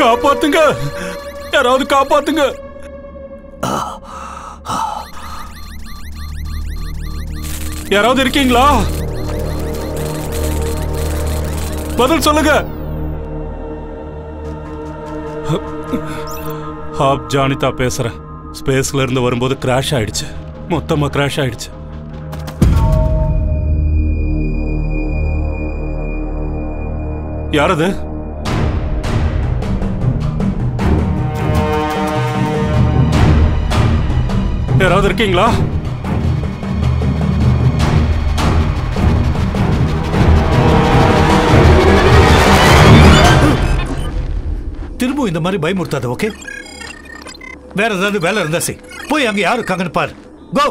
காப்பாத்துங்க, யாராவது காப்பாத்துங்க. யாராவது இருக்கீங்களா? பதில் சொல்லுங்க. ஜானிதா பேசுறேன். ஸ்பேஸ்ல இருந்து வரும்போது கிராஷ் ஆயிடுச்சு, மொத்தமா கிராஷ் ஆயிடுச்சு. யாரது? யாராவது இருக்கீங்களா? திரும்ப இந்த மாதிரி பயமுறுத்தாத, ஓகே? வேற ஏதாவது வேலை இருந்தா சரி, போய் அங்க யாரு இருக்காங்கன்னு பாரு. கோ.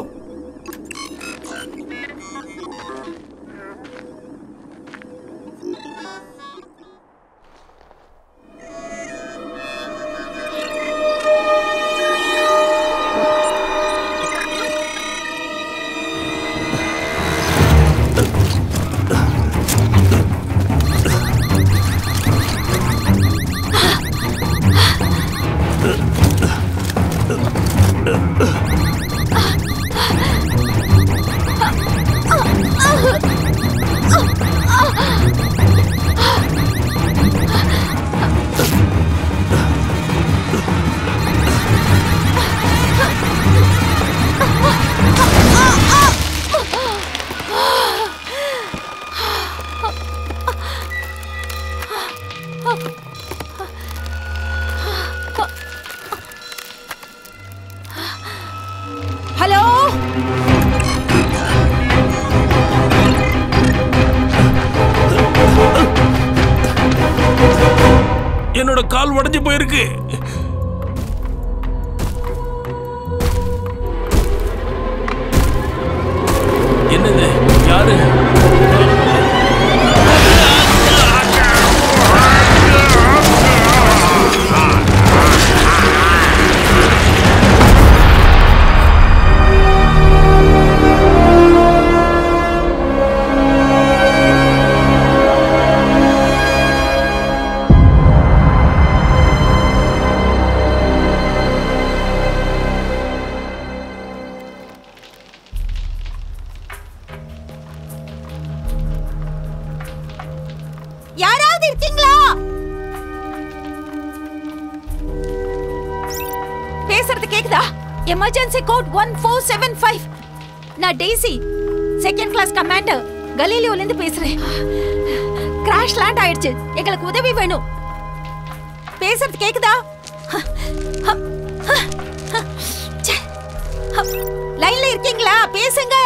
என்னோட கால் உடைஞ்சு போயிருக்கு. என்னது? யாரு? Emergency code 1475. நான் டேசி, செகண்ட் கிளாஸ் கமாண்டர், கலீலியோல இருந்து பேசுறேன். கிராஷ் லேண்ட் ஆயிடுச்சு, எங்களுக்கு உதவி வேணும். பேசுறது கேக்குதா? லைன்ல இருக்கீங்களா? பேசுங்க.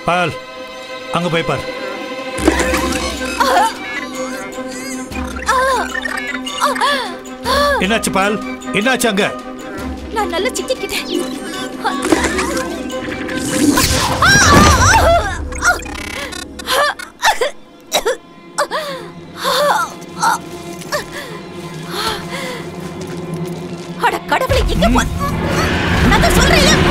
பால், அங்க போய் பார். என்னாச்சு பால்? என்னாச்சு அங்க? நான் நல்லா சிக்கிக்கிட்டேன். அட கடவுளே, எங்க போ? நான் சொல்றேன்.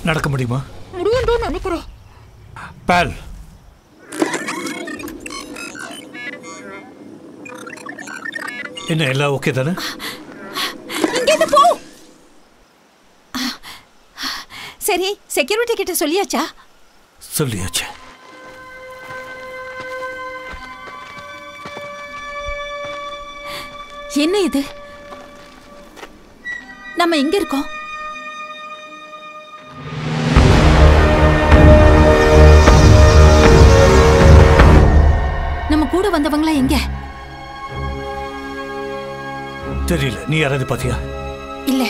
நடக்க முடியுமா? முடியும் நினைக்கிறேன். பால், என்ன எல்லாம் ஓகே தானே? இங்க போ. சரி, செக்யூரிட்டி கிட்ட சொல்லியாச்சா? சொல்லியாச்சு. என்ன இது? நம்ம எங்க இருக்கோம்? நம்ம கூட வந்தவங்களா எங்க? தெரியல. நீ யாராவது பாத்தியா? இல்ல.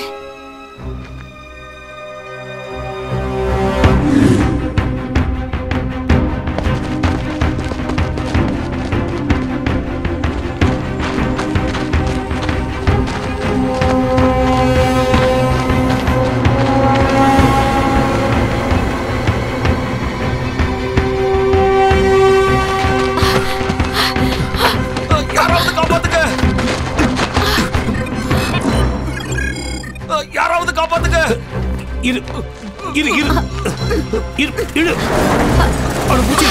இரு இரு இரு இரு இரு அவனை பிடிச்சி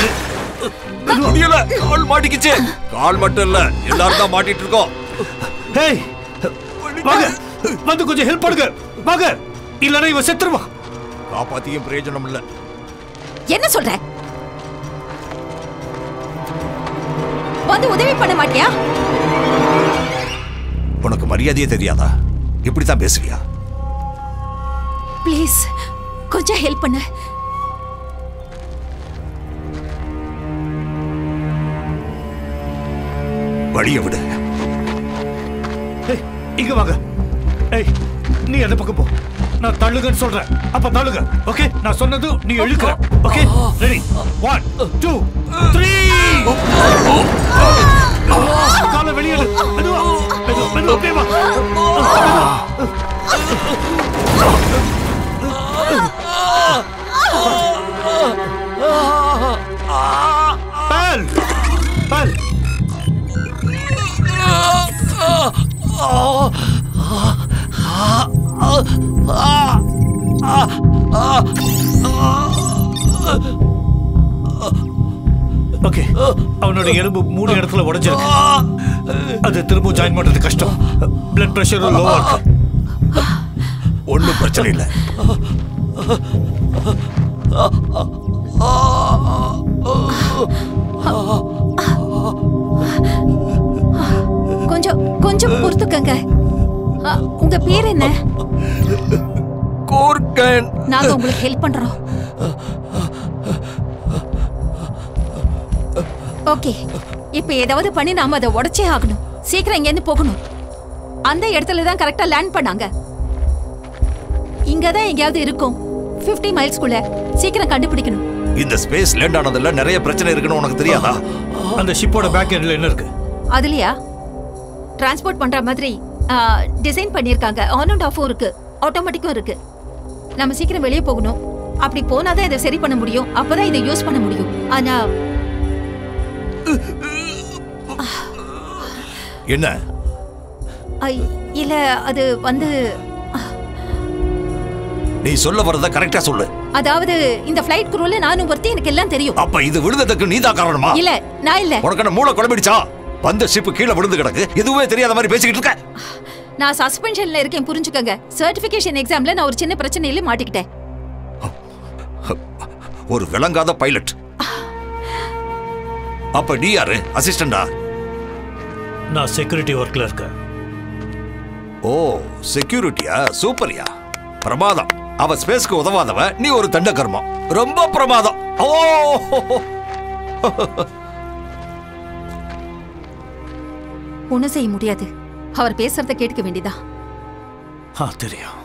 முடியல, கால் மாட்டிக்கிச்சு. கால் மட்டும் இல்ல, எல்லாரும் தான் மாட்டிட்டு இருக்கோம். ஹேய் வாங்க, வந்து கொஞ்சம் ஹெல்ப் பண்ணுங்க வாங்க, இல்லனா இவன் செத்துருவான். காப்பாத்தியும் பிரயோஜனம் இல்ல. என்ன சொல்ற? வந்து உதவி பண்ண மாட்டியா? உனக்கு மரியாதையே தெரியாதா? இப்படித்தான் பேசுவியா? ப்ளீஸ் கொஞ்சம் ஹெல்ப் பண்ணு. வழிய விடு. இங்க வாங்க. ஏய், நீ அந்த பக்கம் போ. நான் தள்ளுகன்னு சொல்றேன், அப்ப தள்ளுக. ஓகே, நான் சொன்னது நீ இழுக்கிற. Okay, ready? 1 2 3. காலை வெளியே இழு. மெதுவா மெதுவா மெதுவா அப்படியே வா. பால் பால். ஓகே, அவனோட எலும்பு 3 இடத்துல உடைஞ்சிருக்கு. அது திரும்ப ஜாயின் பண்றது கஷ்டம். பிளட் பிரஷர் லோவா இருக்கு. ஒண்ணும் பிரச்சனை இல்ல. கொஞ்சம் கொஞ்சம் பொறுத்துக்கங்க. உங்க பேர் என்ன? கோர்கன். நாங்க உங்களுக்கு ஹெல்ப் பண்றோம். ஓகே, இப்ப ஏதாவது பண்ணி நாம அதை உடைச்சே ஆகணும். சீக்கிரம் இங்க இருந்து போகணும். அந்த இடத்துல தான் கரெக்டா லேண்ட் பண்ணாங்க. இங்கதான் எங்கயாவது இருக்கும். 50 மைல்ஸ்க்குள்ள. சீக்கிரம் கண்டுபிடிக்கணும். இந்த ஸ்பேஸ் லேண்ட் ஆனதுல நிறைய பிரச்சனை இருக்குன்னு உனக்கு தெரியாதா? அந்த ஷிப்போட பேக் எண்ட்ல என்ன இருக்கு? அதுலயா டிரான்ஸ்போர்ட் பண்ற மாதிரி டிசைன் பண்ணிருக்காங்க. ஆன் அண்ட் ஆஃபும் இருக்கு, ஆட்டோமேட்டிக்கும் இருக்கு. நம்ம சீக்கிரம் வெளியே போகணும். அப்படி போனாதான் இதை சரி பண்ண முடியும். அப்பதான் இதை யூஸ் பண்ண முடியும். ஆனா என்ன? இல்ல, அது வந்து நீ சொல்ல வரத கரெக்டா சொல்லு. அதாவது இந்த ஃளைட் குரூல நானும் ஒருத்தி, எனக்கு எல்லாம் தெரியும். அப்ப இது விழுந்ததுக்கு நீதான் காரணமா? இல்ல, நான் இல்ல. உனக்கு என்ன மூளை குழம்பிடுச்சா? வந்த ஷிப் கீழே விழுந்து கிடக்கு, எதுவுமே தெரியாத மாதிரி பேசிக்கிட்டு இருக்க. நான் சஸ்பென்ஷன்ல இருக்கேன், புரிஞ்சுக்கங்க. சர்டிபிகேஷன் எக்ஸாம்ல நான் ஒரு சின்ன பிரச்சனையில மாட்டிக்கிட்டேன். ஒரு விளங்காத பைலட். அப்ப நீ யாரு? அசிஸ்டண்டா? நான் செக்யூரிட்டி ஒர்க்ல இருக்கேன். ஓ, செக்யூரிட்டியா? சூப்பர்யா, பிரமாதம். அவ ஸ்பேஸ்க்கு உதவாதவ, நீ ஒரு தண்ட கர்மம். ரொம்ப பிரமாதம். ஓ, ஒண்ணும் செய்ய முடியாது. அவர் பேசுறத கேட்க வேண்டியதா? தெரியும்.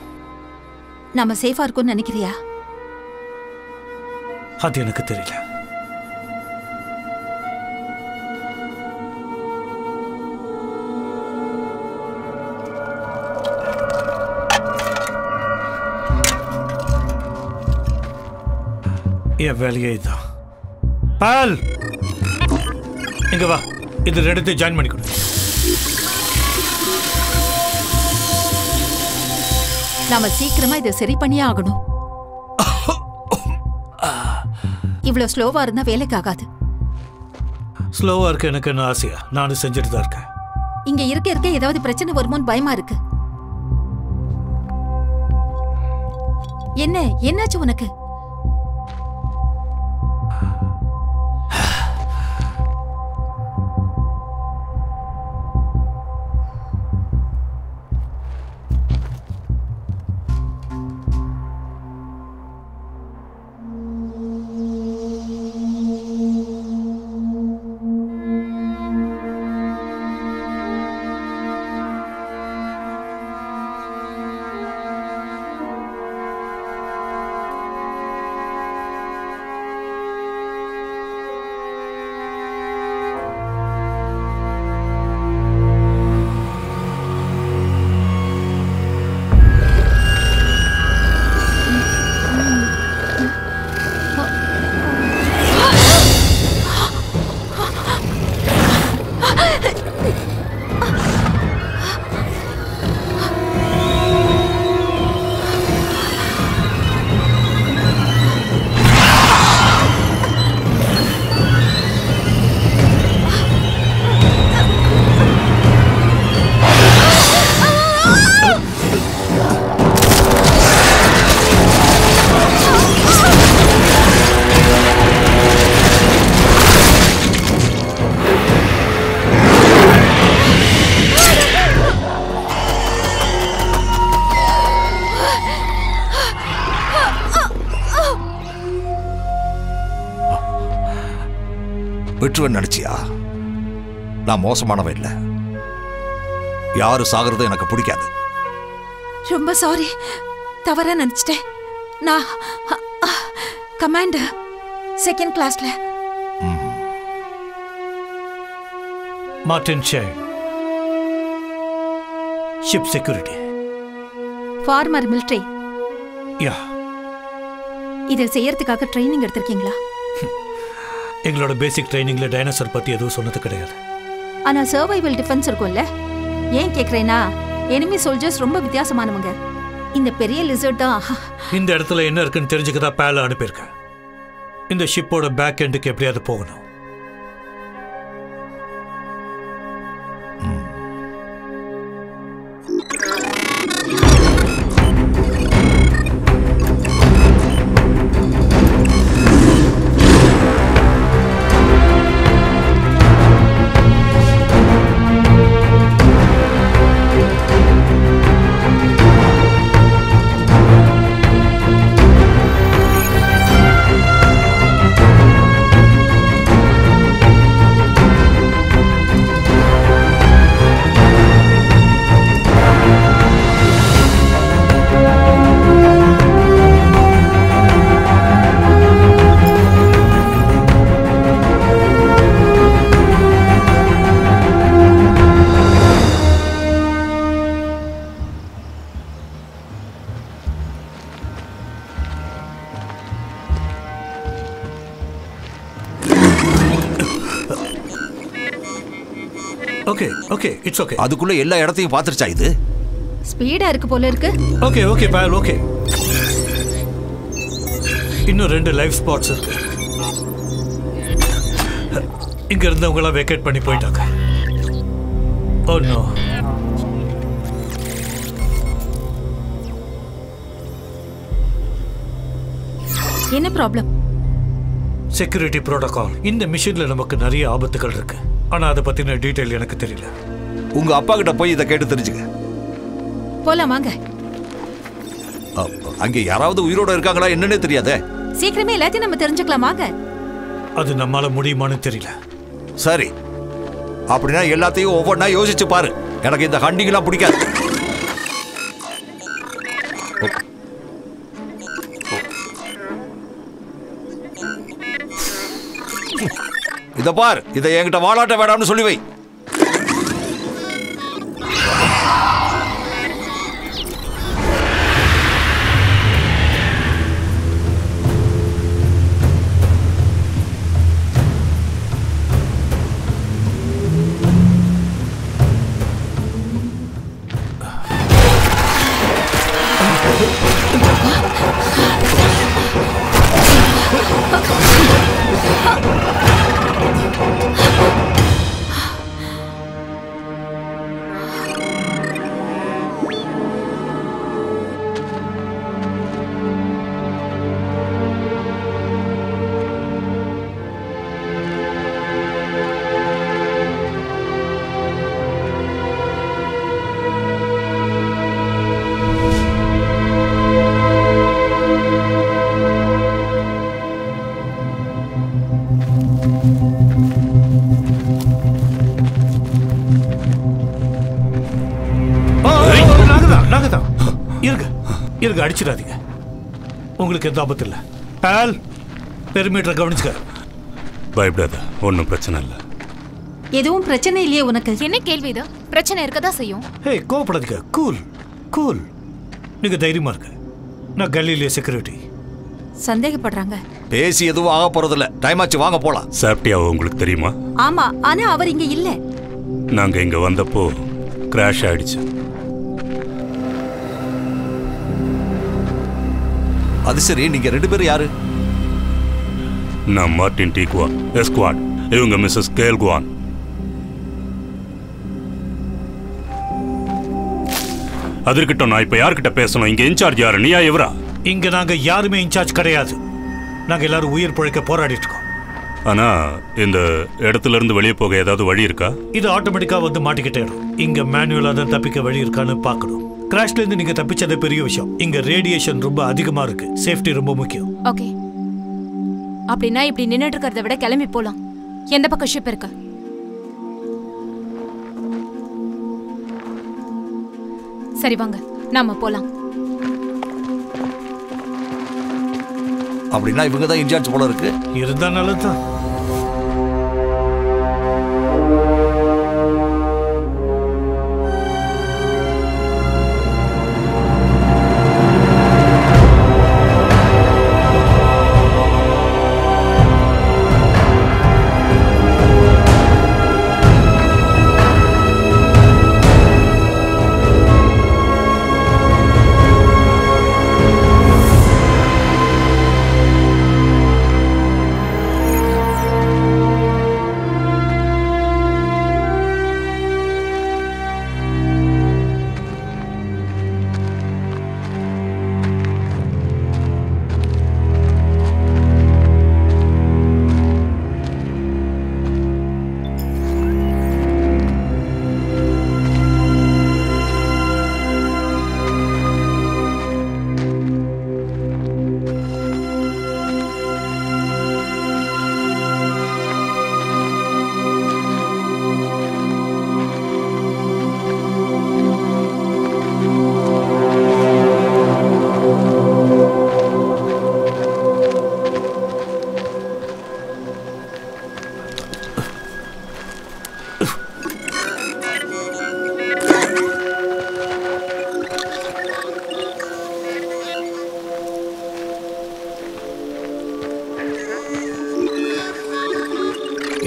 நம்ம சேஃபா இருக்கும்னு நினைக்கிறியா? அது எனக்கு தெரியல. என் வேலையே இதுதான். பால், இங்க வா. இது ரெண்டுத்தையும் ஜாயின் பண்ணி கொடு. நாம சீக்கிரமா இதை சரி பண்ணியே ஆகணும். இவ்வளவு ஸ்லோவா இருந்தா வேலைக்கு ஆகாது. ஸ்லோவா இருக்க எனக்கு என்ன ஆசையா? நானும் செஞ்சுட்டு தான் இருக்கேன். இங்க இருக்க இருக்க ஏதாவது பிரச்சனை வருமோன்னு பயமா இருக்கு. என்ன என்னாச்சு உனக்கு? விட்டுருவேன் நினைச்சியா? நான் மோசமானவன் இல்லை. யாரு சாகிறது எனக்கு பிடிக்காது. ரொம்ப சாரி, தவறா நினைச்சிட்டேன். நான் கமாண்டர், செகண்ட் கிளாஸ்ல. Martin Shay, ship security. Former military. Yeah. இதை செய்யறதுக்காக ட்ரைனிங் எடுத்திருக்கீங்களா? எங்களோட பேசிக் ட்ரைனிங்ல டைனோசர் பத்தி எதுவும் சொன்னது கிடையாது. ஆனா சர்வைவல் டிஃபென்ஸ் இருக்கும்ல. ஏன் கேக்குறேன்னா, எனிமி சோல்ஜர்ஸ் ரொம்ப வித்தியாசமானவங்க. இந்த பெரிய லிசர்ட் தான். இந்த இடத்துல என்ன இருக்குன்னு தெரிஞ்சுக்கதா பேல அனுப்பியிருக்கேன். இந்த ஷிப்போட பேக் எண்டுக்கு எப்படியாவது போகணும். Okay okay, it's okay. அதுக்குள்ள எல்லா இடத்தையும் பார்த்துருச்சா இது? ஸ்பீடா இருக்கு போல இருக்கு. ஓகே ஓகே பால், ஓகே. இன்னும் 2 லைவ் ஸ்பாட்ஸ் இருக்கு. இங்க இருந்தவங்க எல்லாம் வெக்கேட் பண்ணி போயிட்டாங்க. Oh no. என்ன ப்ராப்ளம்? Security protocol. இந்த மிஷன்ல நமக்கு நிறைய ஆபத்துகள் இருக்கு. ஆனா அதை பத்தின டீடைல் எனக்கு தெரியல. உங்க அப்பா கிட்ட போய் இதை கேட்டு தெரிஞ்சுக்க. போலாம் வாங்க. அங்க யாராவது உயிரோட இருக்காங்களா என்னன்னே தெரியாதே. சீக்கிரமே எல்லாத்தையும் நம்ம தெரிஞ்சுக்கலாம் வாங்க. அது நம்மால முடியுமான்னு தெரியல. சரி, அப்படின்னா எல்லாத்தையும் ஒவ்வொன்றா யோசிச்சு பாரு. எனக்கு இந்த ஹண்டிங்லாம் பிடிக்காது. இத பார், இதை என்கிட்ட வாலாட்ட வேடாம்னு சொல்லி வை. இருங்க, அடிச்சிடாதீங்க. உங்களுக்கு எந்த ஆபத்து இல்லை. பால், பெருமீட்டரை கவனிச்சுக்க. பயப்படாத, ஒன்றும் பிரச்சனை இல்லை. எதுவும் பிரச்சனை இல்லையே உனக்கு? என்ன கேள்வி இது? பிரச்சனை இருக்கதா செய்யும். ஹே, கோவப்படாதீங்க. Cool cool. நீங்க தைரியமா இருக்க. நான் கலிலியோ செக்யூரிட்டி. சந்தேகப்படுறாங்க. பேசி எதுவும் ஆக போறதில்ல. டைம் ஆச்சு, வாங்க போலாம். சாப்பிட்டியாவோ உங்களுக்கு தெரியுமா? ஆமா, ஆனா அவர் இங்க இல்ல. நாங்க இங்க வந்தப்போ கிராஷ் ஆயிடுச்சு. அது சரி, நீங்க 2 பேரும் யாரு? நான் மார்டின் டீக்வா, எஸ்குவாட். இவங்க மிஸ்ஸஸ் கேல்குவான். அது இருக்கட்டும், நான் இப்ப யார்கிட்ட பேசணும்? இங்க இன்சார்ஜ் யாரு? நீயா இவரா? இங்க நாங்க யாருமே இன்சார்ஜ் கிடையாது. நாங்க எல்லாரும் உயிர் பிழைக்க போராடிட்டு இருக்கோம். ஆனா இந்த இடத்துல இருந்து வெளியே போக ஏதாவது வழி இருக்கா? இது ஆட்டோமேட்டிக்கா வந்து மாட்டிக்கிட்டே இங்க மேனுவலா தான் தப்பிக்க வழி இருக்கான்னு பார்க்கணும். கிராஷ்ல இருந்து நீங்க தப்பிச்சது பெரிய விஷயம். இங்க ரேடியேஷன் ரொம்ப அதிகமா இருக்கு. சேஃப்டி ரொம்ப முக்கியம். ஓகே, அப்படின்னா இப்படி நின்னுட்டு இருக்கிறத விட கிளம்பி போலாம். எந்த பக்கம் ஷிப் இருக்கு? சரி வாங்க நாம போலாம். அப்படின்னா இவங்க தான் இன்சார்ஜ் போல இருக்கு. இருந்தா நல்லதுதான்.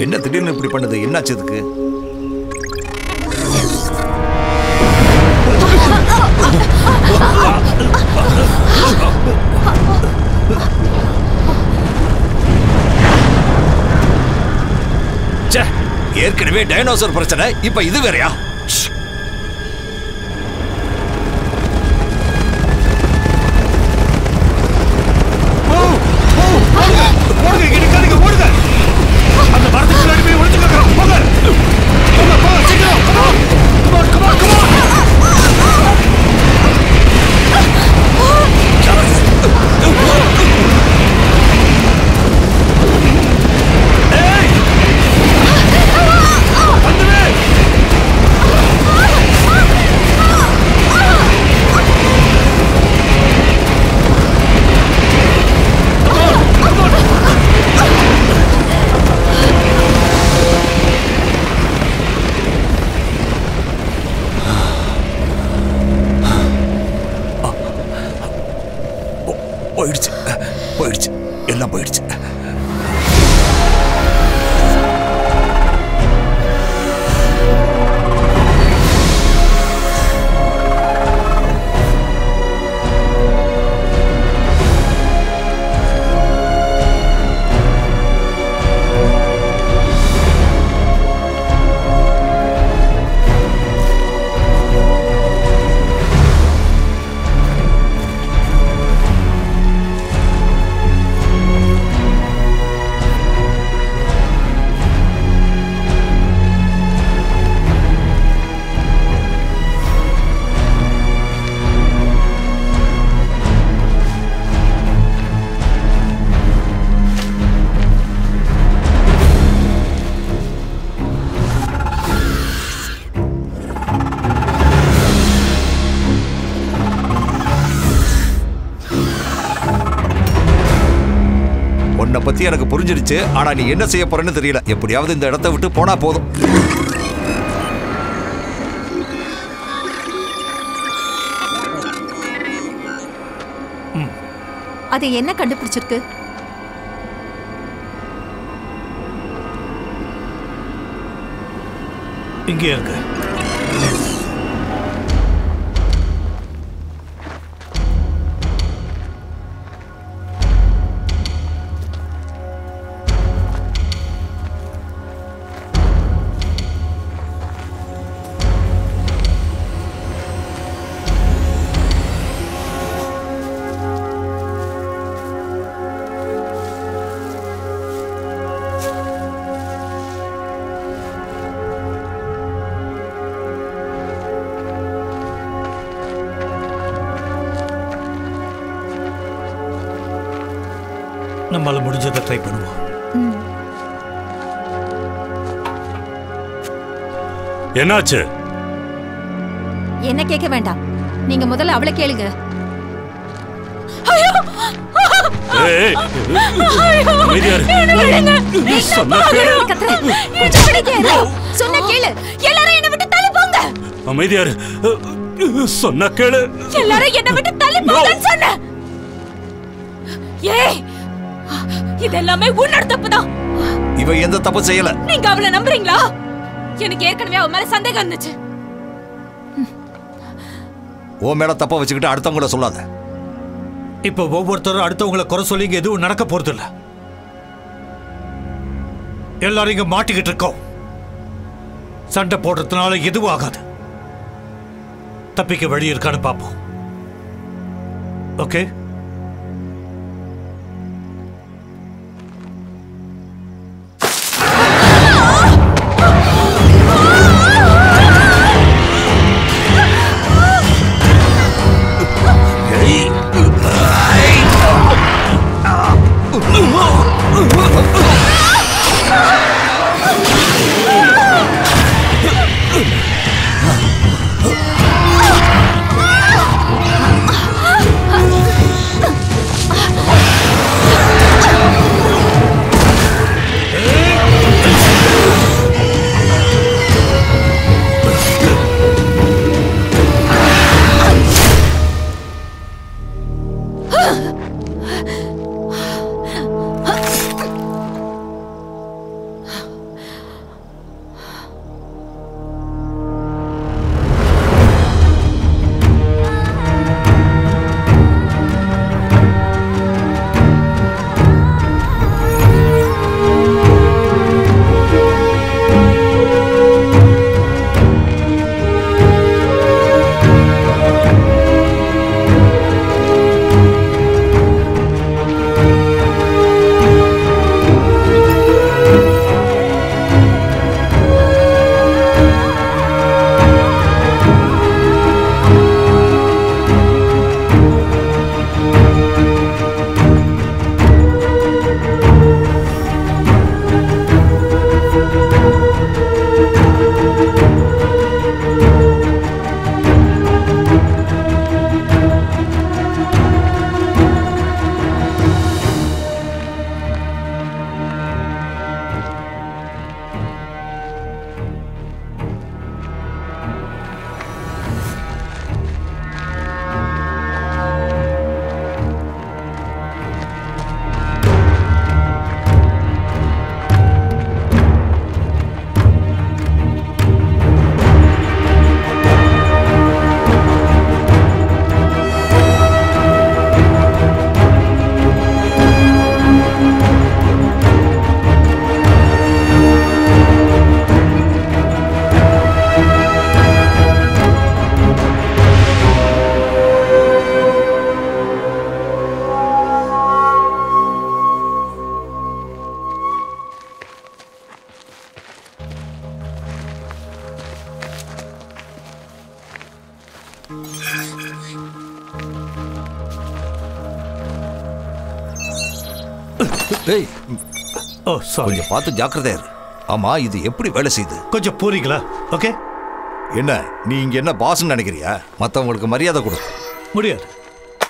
என்ன திடீர்னு இப்படி பண்ணுது? என்னாச்சு இதுக்கு? ஏற்கனவே டைனோசர் பிரச்சனை, இப்ப இது வேறயா? போயிடுச்சு போயிடுச்சு, எல்லாம் போயிடுச்சு. உன்னை பத்தி எனக்கு புரிஞ்சிடுச்சு, ஆனா நீ என்ன செய்ய போறன்னு தெரியல. எப்படியாவது இந்த இடத்தை விட்டு போனா போதும். அது என்ன கண்டுபிடிச்சிருக்கு? இங்கே இருக்கு. நம்மளால முடிஞ்சதை ட்ரை பண்ணுவோம். என்னாச்சு? என்ன கேட்க வேண்டாம், நீங்க முதல்ல அவளை கேளுங்க. ஏய், அமைதியா இரு. சொன்னா கேளு. சொன்ன கேளு. எல்லாரும் என்ன விட்டு தள்ளி போங்க. அமைதியா இரு. சொன்னா கேளு. எல்லாரும் என்ன விட்டு தள்ளி போங்கன்னு சொன்ன. ஏய், இதெல்லாமே உன்னோட தப்புதான். இவ எந்த தப்பு செய்யல. நீங்க அவளை நம்புறீங்களா? எனக்கு ஏற்கனவே அவ மேல சந்தேகம் இருந்துச்சு. ஓ மேல தப்ப வச்சுக்கிட்டு அடுத்தவங்கள சொல்லாத. இப்ப ஒவ்வொருத்தரும் அடுத்தவங்களை குறை சொல்லி இங்க எதுவும் நடக்க போறது இல்ல. எல்லாரும் இங்க மாட்டிக்கிட்டு இருக்கோம். சண்டை போடுறதுனால எதுவும் ஆகாது. தப்பிக்க வழி இருக்கான்னு பாப்போம். ஓகே? டேய், ஓ சாரி. கொஞ்சம் பார்த்து ஜாக்கிரதையா இரு. ஆமா, இது எப்படி வேலை செய்யுது? கொஞ்சம் போறீங்களா? ஓகே. என்ன நீ இங்க என்ன பாஸ்ன்னு நினைக்கிறியா? மத்தவங்களுக்கு மரியாதை கொடு. முடியாது.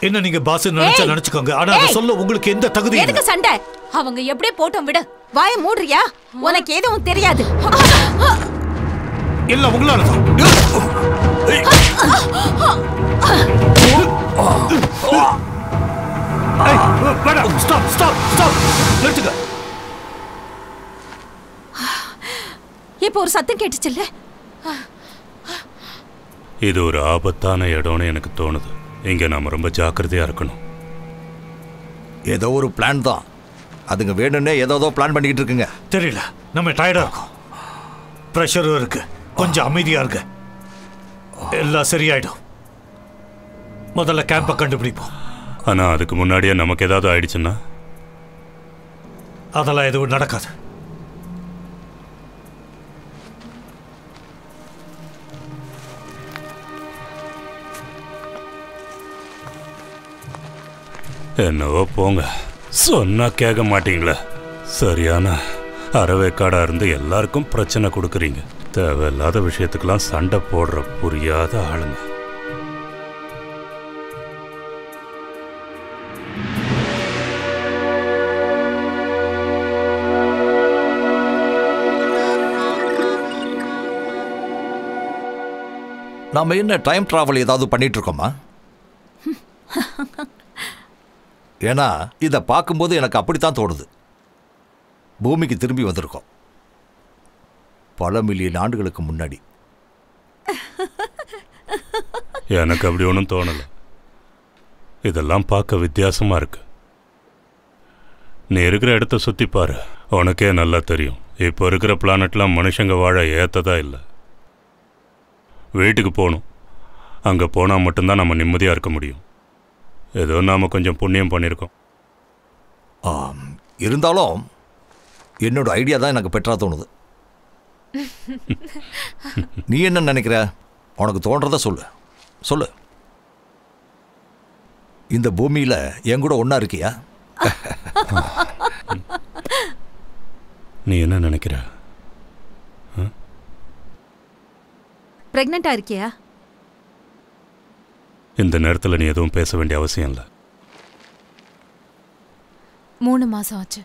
என்ன நீங்க பாஸ் நினைச்சா நினைச்சுக்கோங்க. ஆனா அதை சொல்ல உங்களுக்கு எந்த தகுதி எதுக்கு சண்டை? அவங்க எப்படியே போட்டோம் விடு. வாயை மூடுறியா? உனக்கு எதுவும் தெரியாது. இல்ல உங்களால தான். Stop stop stop. நிறுத்துங்க. இப்போ ஒரு சத்தம் கேட்டுச்சுல்ல? இது ஒரு ஆபத்தான இடம்னு எனக்கு தோணுது. இங்க நாம ரொம்ப ஜாக்கிரதையா இருக்கணும். ஏதோ ஒரு பிளான் தான். அதுங்க வேணும்னே ஏதோ பிளான் பண்ணிக்கிட்டு இருக்குங்க. தெரியல, நம்ம டயர்டா இருக்கோம். ப்ரெஷரும் இருக்கு. கொஞ்சம் அமைதியா இருங்க. எல்லாம் சரியாயிடும். முதல்ல கேம்பை கண்டுபிடிப்போம். ஆனா அதுக்கு முன்னாடியே நமக்கு ஏதாவது ஆயிடுச்சுன்னா? அதெல்லாம் எதுவும் நடக்காது. என்னவோ போங்க. சொன்னா கேட்க மாட்டீங்களே. சரியான அறவேக்காடா இருந்து எல்லாருக்கும் பிரச்சனை கொடுக்குறீங்க. தேவையில்லாத விஷயத்துக்கெல்லாம் சண்டை போடுற புரியாத ஆளுங்க. நாம என்ன டைம் டிராவல் ஏதாவது பண்ணிட்டு இருக்கோமா? ஏன்னா இதை பார்க்கும்போது எனக்கு அப்படித்தான் தோணுது. பூமிக்கு திரும்பி வந்திருக்கோம் பல மில்லியன் ஆண்டுகளுக்கு முன்னாடி. எனக்கு அப்படி ஒன்றும் தோணலை. இதெல்லாம் பார்க்க வித்தியாசமா இருக்கு. நீ இருக்கிற இடத்த சுற்றி பாரு, உனக்கே நல்லா தெரியும். இப்போ இருக்கிற பிளானட்லாம் மனுஷங்க வாழ ஏற்றதா இல்லை. வீட்டுக்கு போகணும். அங்கே போனால் மட்டும்தான் நம்ம நிம்மதியாக இருக்க முடியும். ஏதோ நாம் கொஞ்சம் புண்ணியம் பண்ணியிருக்கோம். இருந்தாலும் என்னோட ஐடியா தான் எனக்கு பெட்டரா தோணுது. நீ என்ன நினைக்கிற? உனக்கு தோன்றத சொல்லு சொல்லு. இந்த பூமியில என் கூட ஒன்னா இருக்கியா? நீ என்ன நினைக்கிற? பிரெக்னெண்டா இருக்கியா? இந்த நேரத்தில் நீ எதுவும் பேச வேண்டிய அவசியம் இல்லை. 3 மாசம் ஆச்சு.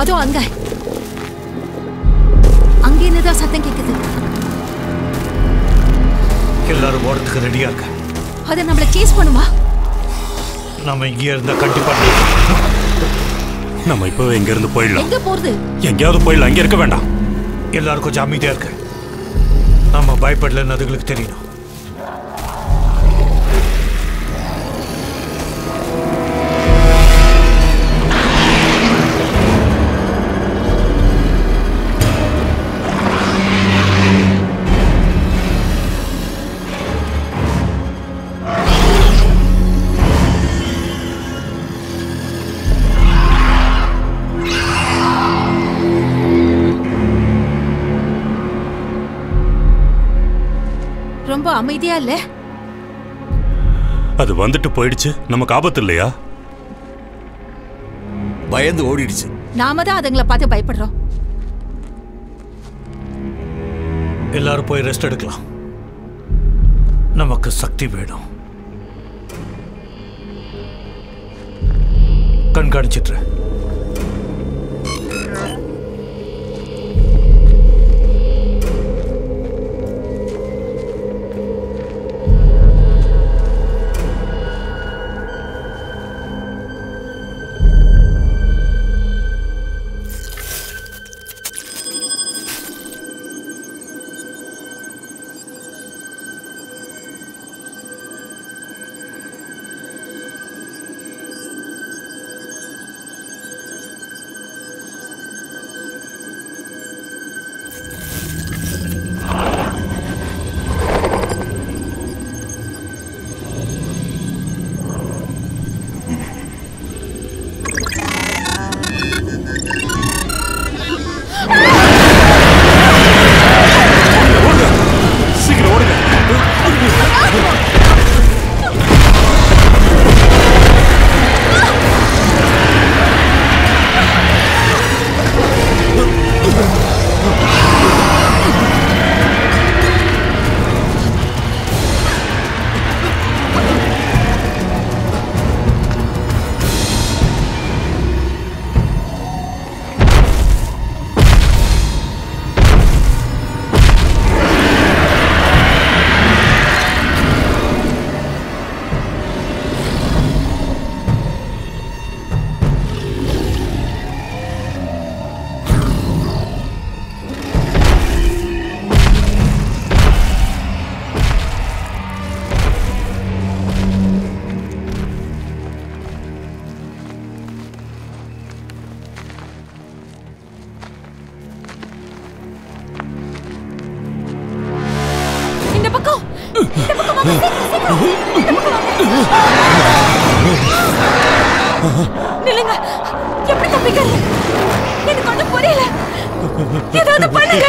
அதோ அங்க அங்கேருந்துதான் சத்தம் கேக்குது. எல்லாரும் ஓடுறதுக்கு ரெடியா இருக்க. அதை நம்மள சேஸ் பண்ணுமா? நம்ம இங்கே இருந்தா கண்டிப்பா நம்ம இப்பவே இங்க இருந்து போயிடலாம். எங்க போறது? எங்கேயாவது போயிடலாம், இங்க இருக்க வேண்டாம். எல்லாரும் கொஞ்சம் அமைதியா இருக்க. நம்ம பயப்படலன்னு அதுங்களுக்கு தெரியணும். ரொம்ப அமைதியா இல்ல? அது வந்துட்டு போயிடுச்சு, நமக்கு ஆபத்து இல்லையா? பயந்து ஓடிடுச்சு. நாம தான் அதுங்களை பார்த்து பயப்படுறோம். எல்லாரும் போய் ரெஸ்ட் எடுக்கலாம். நமக்கு சக்தி வேணும். கண்காணிச்சிட்டு நில்லுங்க. எப்படி தப்பிக்கிறது? எனக்கு ஒண்ணும் புரியல. ஏதாவது பண்ணுங்க.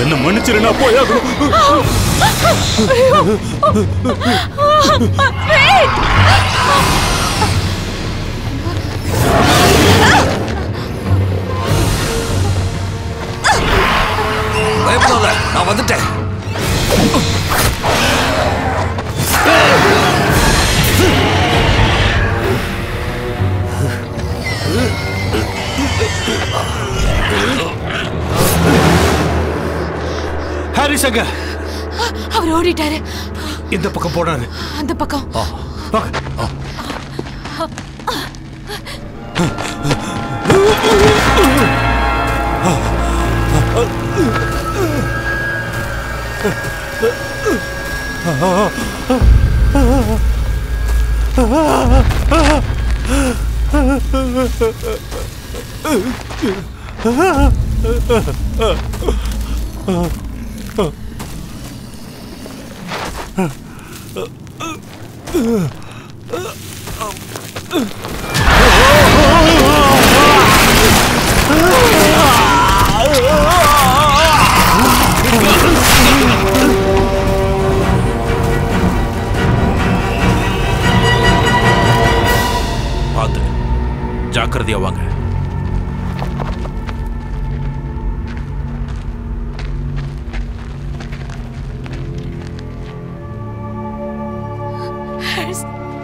என்ன மன்னிச்சிரு, நான் போயாகணும். பயப்படாத, நான் வந்துட்டேன். ஹாரிஸ் எங்க? அவர் ஓடிட்டாரு. இந்த பக்கம் போனாரு. அந்த பக்கம். பார்த்து ஜாக்கிரதையா வாங்க.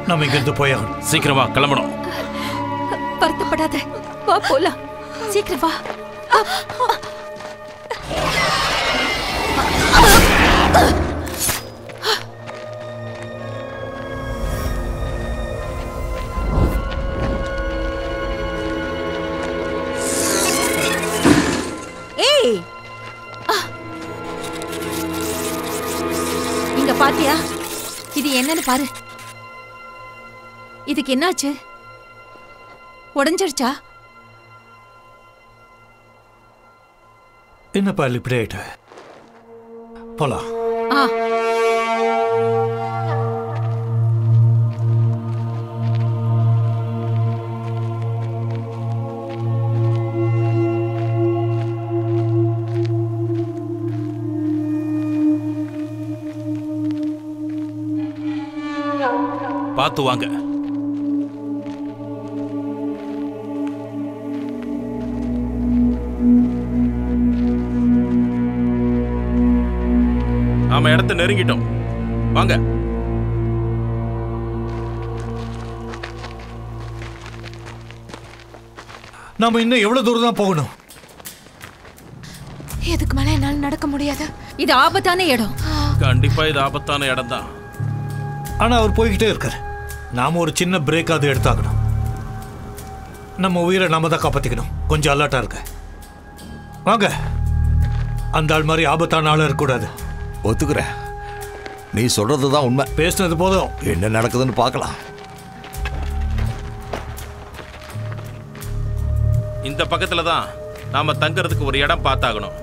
நம்ம இங்க இருந்து போயாகணும். சீக்கிரமா கிளம்பணும். வருத்தப்படாத, வா போலாம். சீக்கிரம் வா. ஏய், இங்க பாத்தியா? இது என்னன்னு பாரு. இதுக்கு என்னாச்சு? உடைஞ்சிருச்சா? என்னப்பா இப்படி ஆயிட்ட? போலாம். பார்த்து வாங்க. நாம இடத்தை நெருங்கிட்டோம். வாங்க. நாம இன்னும் எவ்வளவு தூரம் தான் போகணும்? இதுக்கு மேல என்னால நடக்க முடியாது. இது ஆபத்தான இடம். கண்டிப்பா இது ஆபத்தான இடம் தான். ஆனா அவர் போய்கிட்டே இருக்காரு. நாம ஒரு சின்ன பிரேக் அது எடுத்தாகணும். நம்ம உயிரை நாம தான் காப்பாத்திக்கணும். கொஞ்சம் அலர்ட்டா இருக்க. வாங்க. அந்த ஆள் மாதிரி ஆபத்தான ஆளா இருக்கக்கூடாது. ஒத்துக்கிறேன், நீ சொல்றதுதான் உண்மை. பேசுனது போதும். என்ன நடக்குதுன்னு பார்க்கலாம். இந்த பக்கத்துல தான் நாம தங்கறதுக்கு ஒரு இடம் பார்த்தாகணும்.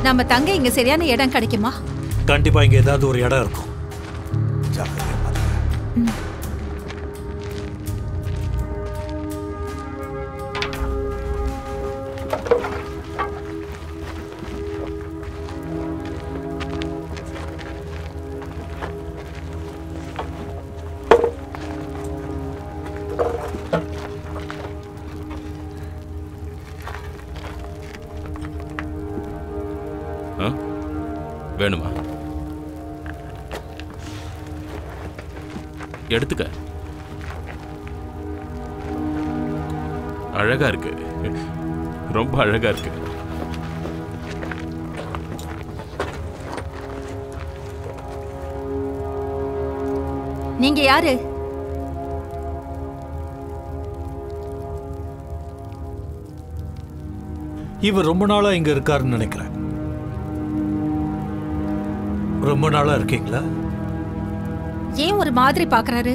நம்ம தங்க இங்க சரியான இடம் கிடைக்குமா? கண்டிப்பா இங்க ஏதாவது ஒரு இடம் இருக்கும். ஜாக்கிரதையா பாருங்க. வேணுமா? எடுத்துக்க. அழகா இருக்கு, ரொம்ப அழகா இருக்கு. நீங்க யாரு? இவர் ரொம்ப நாளா இங்க இருக்காருன்னு நினைக்கிறேன். ரொம்ப நாளா இருக்கீங்களா? ஏன் ஒரு மாதிரி பாக்குறாரு?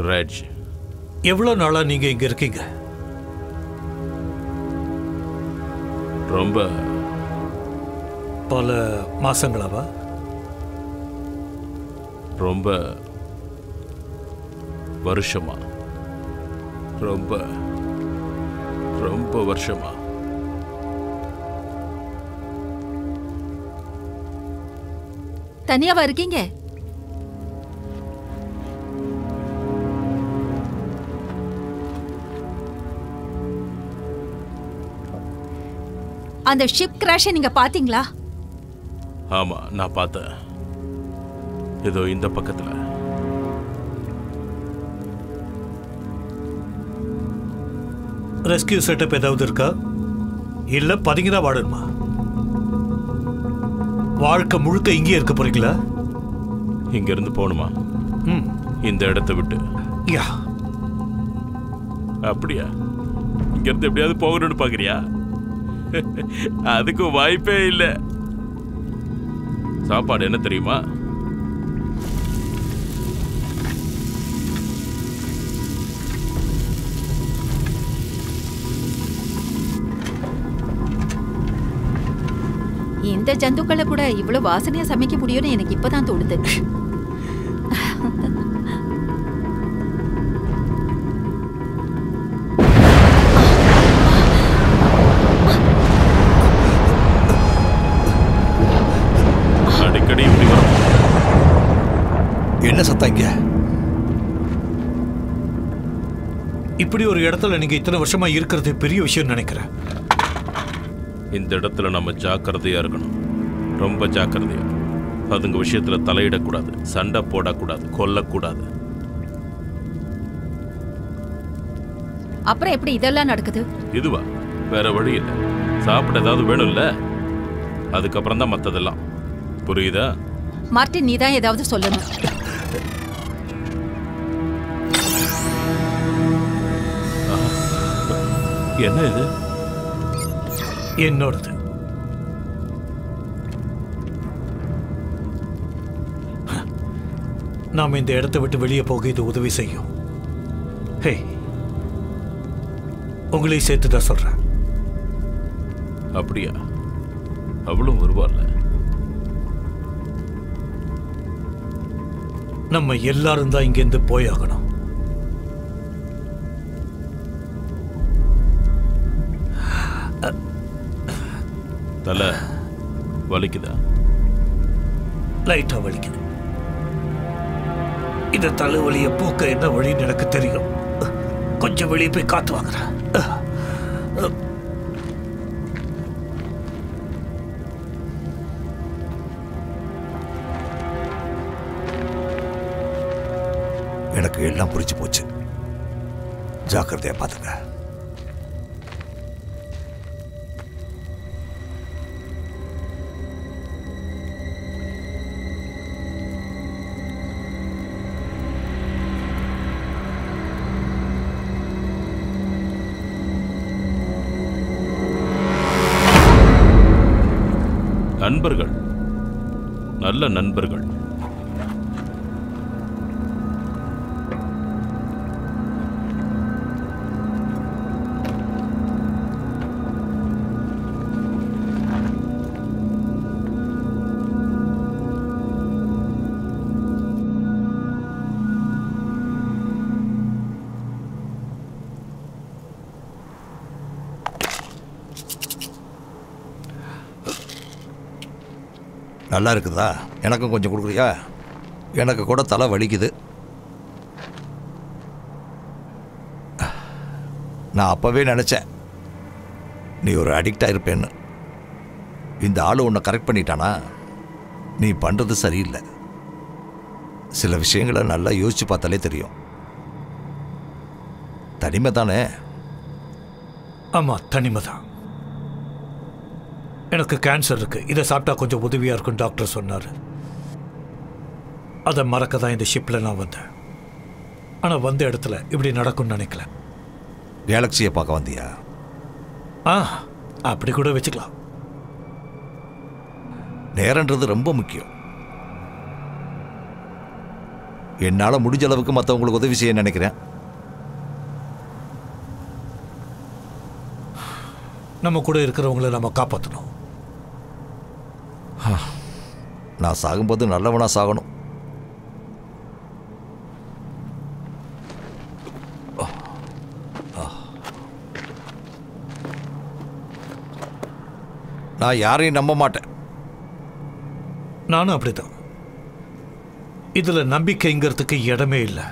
ரெஜ். எவ்வளோ நாளா நீங்க இங்க இருக்கீங்க? ரொம்ப பல மாசங்களாவா? ரொம்ப வருஷமா. ரொம்ப ரொம்ப வருஷமா. தனியாவா இருக்கீங்க? அந்த ஷிப் கிராஷை நீங்க பாத்தீங்களா? ஆமா, நான் பார்த்தேன். இதோ இந்த பக்கத்துல. ரெஸ்கியூ செட்டப் ஏதாவது இருக்கா? இல்ல பதுங்கிதான் வாழணுமா? வாழ்க்கை முழுக்க இங்கே இருக்க போறீங்களா? இங்க இருந்து போகணுமா? இந்த இடத்தை விட்டு? யா. அப்படியா? இங்க இருந்து எப்படியாவது போகணும்னு பாக்குறியா? அதுக்கு வாய்ப்பே இல்லை. சாப்பாடு என்ன தெரியுமா? இந்த ஜந்துக்களை கூட இவ்வளவு வாசனையா சமைக்க முடியும்னு எனக்கு இப்பதான் தோணுது. அடிக்கடி இப்படி வரும். என்ன சத்தாங்க? இப்படி ஒரு இடத்துல நீங்க இத்தனை வருஷமா இருக்கிறது பெரிய விஷயம் நினைக்கிறேன். இந்த இடத்துல நம்ம ஜாக்கிரதையா இருக்கணும். ரொம்ப ஜாக்கிரதையா. அதுங்க விஷயத்துல தலையிடக்கூடாது, சண்டை போடக்கூடாது, கொல்லக்கூடாது. அப்புறம் எப்படி இதெல்லாம் நடக்குது? இதுவா? வேற வழி இல்லை. சாப்பிட ஏதாவது வேணும்ல, அதுக்கப்புறம் தான் மற்றதெல்லாம். புரியுதா? மார்ட்டின், நீ தான் ஏதாவது சொல்லணும். என்ன இது? என்னோடது. நாம இந்த இடத்தை விட்டு வெளியே போக இது உதவி செய்யும். ஹே, உங்களையும் சேர்த்து தான் சொல்றேன். அப்படியா? அவளும் வருவாள்ல. நம்ம எல்லாரும் தான் இங்கிருந்து போயாகணும். தலை வலிக்குதா? லைட்டா வலிக்குது. இந்த தலைவலியை போக்க என்ன வழின்னு எனக்கு தெரியும். கொஞ்சம் வெளியே போய் காத்து வாங்குறேன். எனக்கு எல்லாம் புரிஞ்சு போச்சு. ஜாக்கிரதையா பாத்துங்க. நண்பர்கள், நல்ல நண்பர்கள். நல்லா இருக்குதா? எனக்கும் கொஞ்சம் கொடுக்குறியா? எனக்கு கூட தலை வலிக்குது. நான் அப்போவே நினச்சேன் நீ ஒரு அடிக்டாக இருப்பேன்னு. இந்த ஆள் உன்னை கரெக்ட் பண்ணிட்டானா? நீ பண்ணுறது சரியில்லை. சில விஷயங்களை நல்லா யோசிச்சு பார்த்தாலே தெரியும். தனிமை தானே? ஆமா, தனிமை தான். எனக்கு கேன்சர் இருக்கு. இதை சாப்பிட்டா கொஞ்சம் உதவியா இருக்கும் டாக்டர் சொன்னார். அதை மறக்க தான் இந்த ஷிப்பில் நான் வந்தேன். ஆனால் வந்த இடத்துல இப்படி நடக்கும்னு நினைக்கல. கேலக்சியை பார்க்க வந்தியா? அப்படி கூட வச்சுக்கலாம். நேரன்றது ரொம்ப முக்கியம். என்னால் முடிஞ்ச அளவுக்கு மற்றவங்களுக்கு உதவி செய்ய நினைக்கிறேன். நம்ம கூட இருக்கிறவங்கள நம்ம காப்பாற்றணும். நான் சாகும்போது நல்லவனா சாகணும். நான் யாரையும் நம்ப மாட்டேன். நானும் அப்படித்தான். இதுல நம்பிக்கைங்கிறதுக்கு இடமே இல்லை.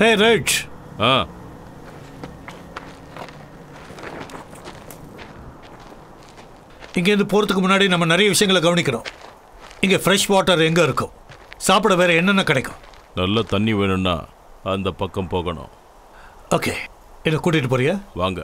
ஹே ரைட். இங்கேருந்து போகிறதுக்கு முன்னாடி நம்ம நிறைய விஷயங்களை கவனிக்கணும். இங்கே ஃப்ரெஷ் வாட்டர் எங்கே இருக்கும், சாப்பிட வேற என்னென்ன கிடைக்கும்? நல்ல தண்ணி வேணும்னா அந்த பக்கம் போகணும். ஓகே, என்ன கூட்டிகிட்டு போறியா? வாங்க.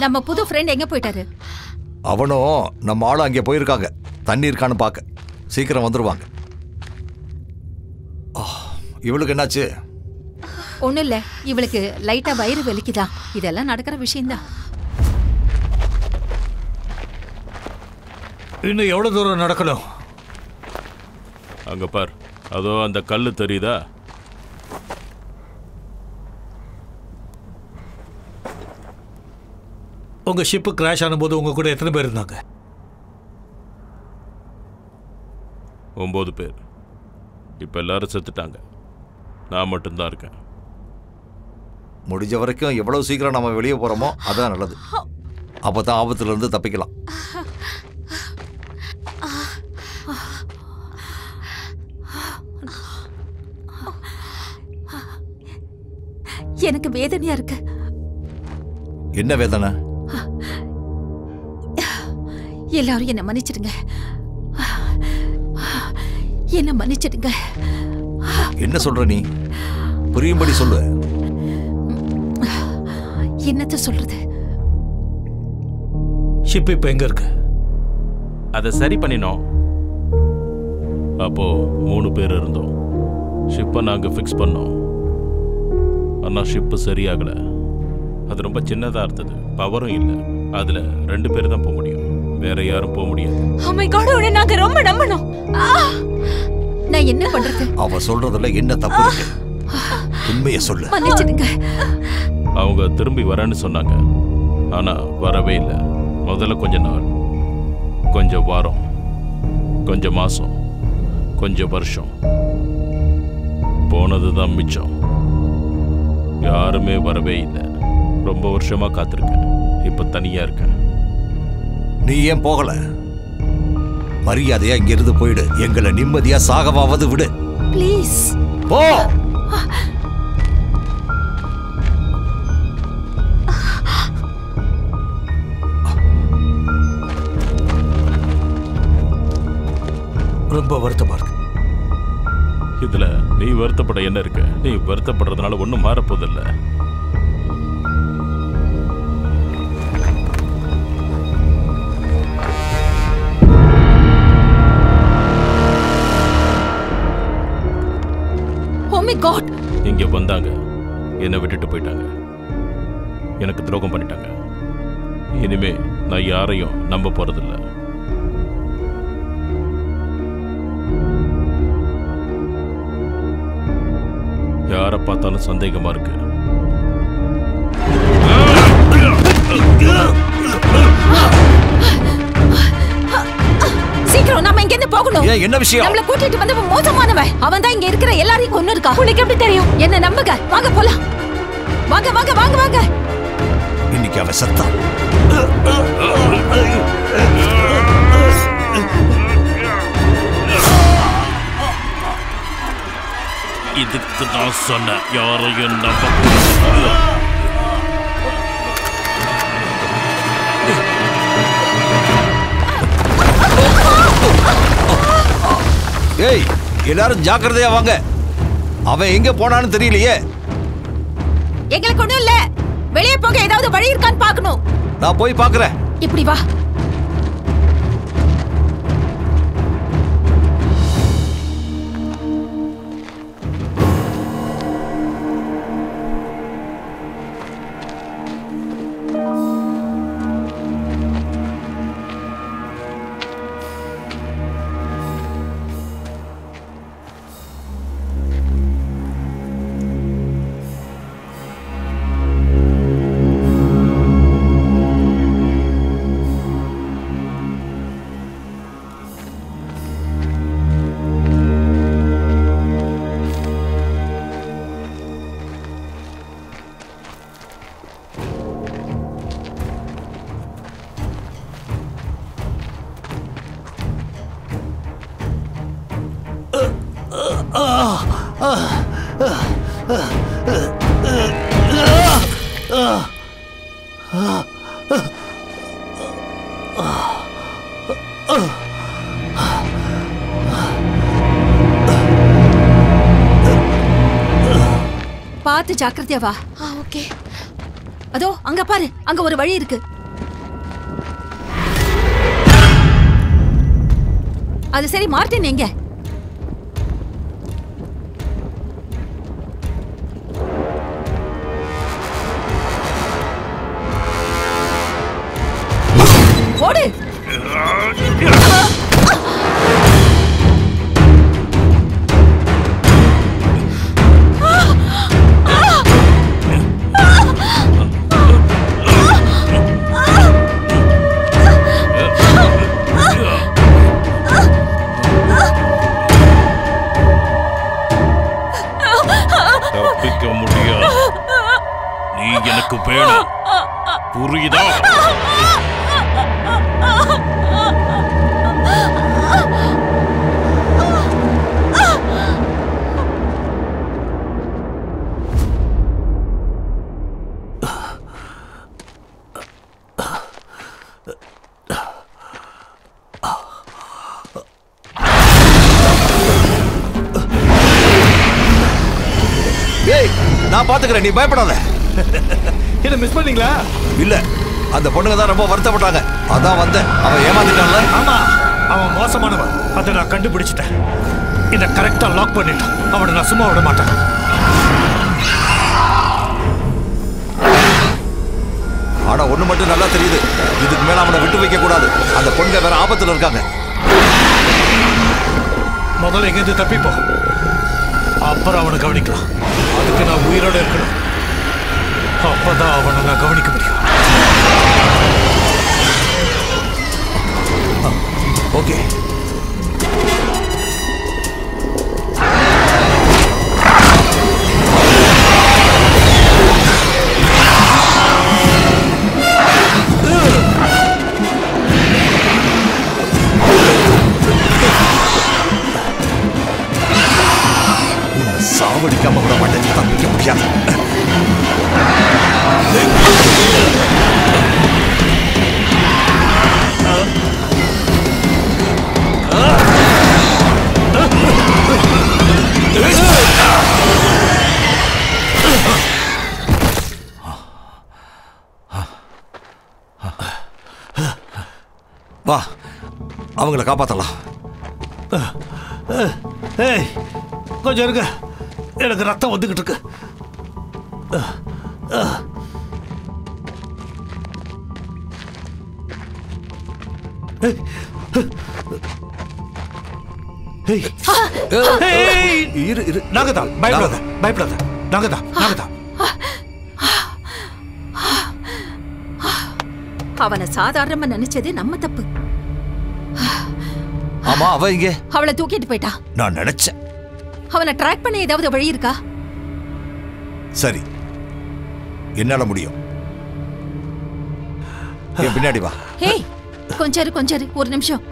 நம்ம புது ஃப்ரெண்ட் எங்க போயிட்டாரு? அவனும் நம்ம ஆளும் அங்கே போயிருக்காங்க. தண்ணி இருக்கான்னு பார்க்க. சீக்கிரம் வந்துருவாங்க. இவளுக்கு என்னாச்சு? ஒன்றும் இல்லை, இவளுக்கு லைட்டாக வயிறு வலிக்குதான். இதெல்லாம் நடக்கிற விஷயம்தான். இன்னும் எவ்வளோ தூரம் நடக்கணும்? அங்கே பார், அதோ அந்த கல் தெரியுதா? உங்கள் ஷிப்பு கிராஷ் ஆனும்போது உங்கள் கூட எத்தனை பேர் இருந்தாங்க? 9 பேர். இப்போ எல்லாரும் செத்துட்டாங்க. நான் மட்டும்தான் இருக்கேன். முடிஞ்ச வரைக்கும் எவ்வளவு சீக்கிரம் நம்ம வெளியே போகிறோமோ அதான் நல்லது. அப்போ தான் ஆபத்துலேருந்து தப்பிக்கலாம். எனக்கு வேதனையா இருக்கு. என்ன வேதனை? எல்லாரும் என்ன மன்னிச்சிடுங்க. என்ன மன்னிச்சிடுங்க. என்ன சொல்ற நீ? புரியும்படி சொல்லு. என்னத்த சொல்றது? ஷிப் இப்போ எங்க இருக்கு? அதை சரி பண்ணினோம். அப்போ 3 பேர் இருந்தோம். ஷிப்பை நாங்கள் ஃபிக்ஸ் பண்ணோம். ஆனால் ஷிப்பு சரியாகலை. அது ரொம்ப சின்னதாக இருந்தது, பவரும் இல்லை. அதில் 2 பேர் தான் போக முடியும், வேற யாரும் போக முடியாது. Oh my God, உன்னை நாங்க ரொம்ப நம்பணும். நான் என்ன பண்றது? அவ சொல்றதுல என்ன தப்பு இருக்கு? உண்மையை சொல்லு. மன்னிச்சிடுங்க. அவங்க திரும்பி வரேன்னு சொன்னாங்க, ஆனால் வரவே இல்லை. முதல்ல கொஞ்ச நாள், கொஞ்சம் வாரம், கொஞ்சம் மாதம், கொஞ்சம் வருஷம் போனது தான் மிச்சம். யாருமே வரவே இல்லை. ரொம்ப வருஷமா காத்திருக்கேன். இப்ப தனியா இருக்கேன். நீ ஏன் போகல? மரியாதையா இங்கிருந்து போயிடு. எங்களை நிம்மதியா சாகவாவது விடு. ப்ளீஸ் போ. ரொம்ப வருத்தமா இருக்கு. இதுல நீ வருத்தப்பட என்ன இருக்கு? நீ வருத்தப்படுறதுனால ஒன்றும் மாறப்போதில்லை. இங்க வந்தாங்க, என்னை விட்டுட்டு போயிட்டாங்க, எனக்கு துரோகம் பண்ணிட்டாங்க. இனிமே நான் யாரையும் நம்ப போறதில்லை. யாரை பார்த்தாலும் சந்தேகமா இருக்கு. சீக்கிரம் நாம இங்க இருந்து போகணும். என்ன விஷயம்? நம்மள கூட்டிட்டு வந்தவன் மோசமானவன். அவன் தான் இங்க இருக்கிற எல்லாரையும் கொன்னு இருக்கா. உனக்கு எப்படி தெரியும்? என்ன நம்புங்க. வாங்க போலாம். வாங்க வாங்க வாங்க வாங்க. இன்னைக்கு அவன் சத்தம். இதுக்கு தான் சொன்ன, யாரையும் நம்ப. ஏய், எல்லாரும் ஜாக்கிரதையா வாங்க. அவன் எங்க போனான்னு தெரியலையே. எங்களுக்கு ஒண்ணும் இல்ல. வெளியே போக ஏதாவது வழி இருக்கான்னு பார்க்கணும். நான் போய் பார்க்கறேன். இப்படி வா. பார்த்து ஜாக்கிரதையா வா. ஓகே. அதோ அங்க பாரு, அங்க ஒரு வழி இருக்கு. அது சரி, மார்ட்டின் எங்க? ஓடு. தப்பிக்க முடியாது. நீ எனக்கு வேணும், புரியுதா? நான் பாத்துக்கிறேன், நீ பயப்படாத. என்ன மிஸ் பண்ணீங்களா? இல்ல, அந்த பொண்ணுங்க தான் ரொம்ப வருத்தப்பட்டாங்க. அதான் வந்தேன். அவன் ஏமாத்திட்டான்ல? ஆமா, அவன் மோசமானவன். அதை நான் கண்டுபிடிச்சிட்டேன். இதை கரெக்டா லாக் பண்ணிட்டான். அவனை நான் சும்மா விட மாட்டேன். ஆனா ஒண்ணு மட்டும் நல்லா தெரியுது, இதுக்கு மேல அவனை விட்டு வைக்க கூடாது. அந்த பொண்ணுங்க வேற ஆபத்துல இருக்காங்க. முதல்ல எங்கேருந்து தப்பிப்போம், அப்புறம் அவனை கவனிக்கலாம். அதுக்கு நான் உயிரோட இருக்கணும். அப்பதான் அவனை நான் கவனிக்க முடியும். ஓகே. சாவடிக்காம விட மாட்டேன், தப்பிக்க முடியாது. வா, அவங்கள காப்பாத்தலாம். ஏய், கொஞ்சம் இருங்க, எனக்கு ரத்தம் வந்துகிட்டு இருக்கு. நாங்கதான், பயப்படாத பயப்படாத, நாங்கதான் நாங்கதான். அவனை சாதாரணமா நினைச்சது நம்ம தப்பு. ஆமா, அவ இங்க அவளை தூக்கிட்டு போயிட்டா. நான் நினைச்சேன். அவனை ட்ராக் பண்ண ஏதாவது வழி இருக்கா? சரி, என்னால முடியும். என் பின்னாடி வா. ஹேய், கொஞ்சம் இரு, ஒரு நிமிஷம்.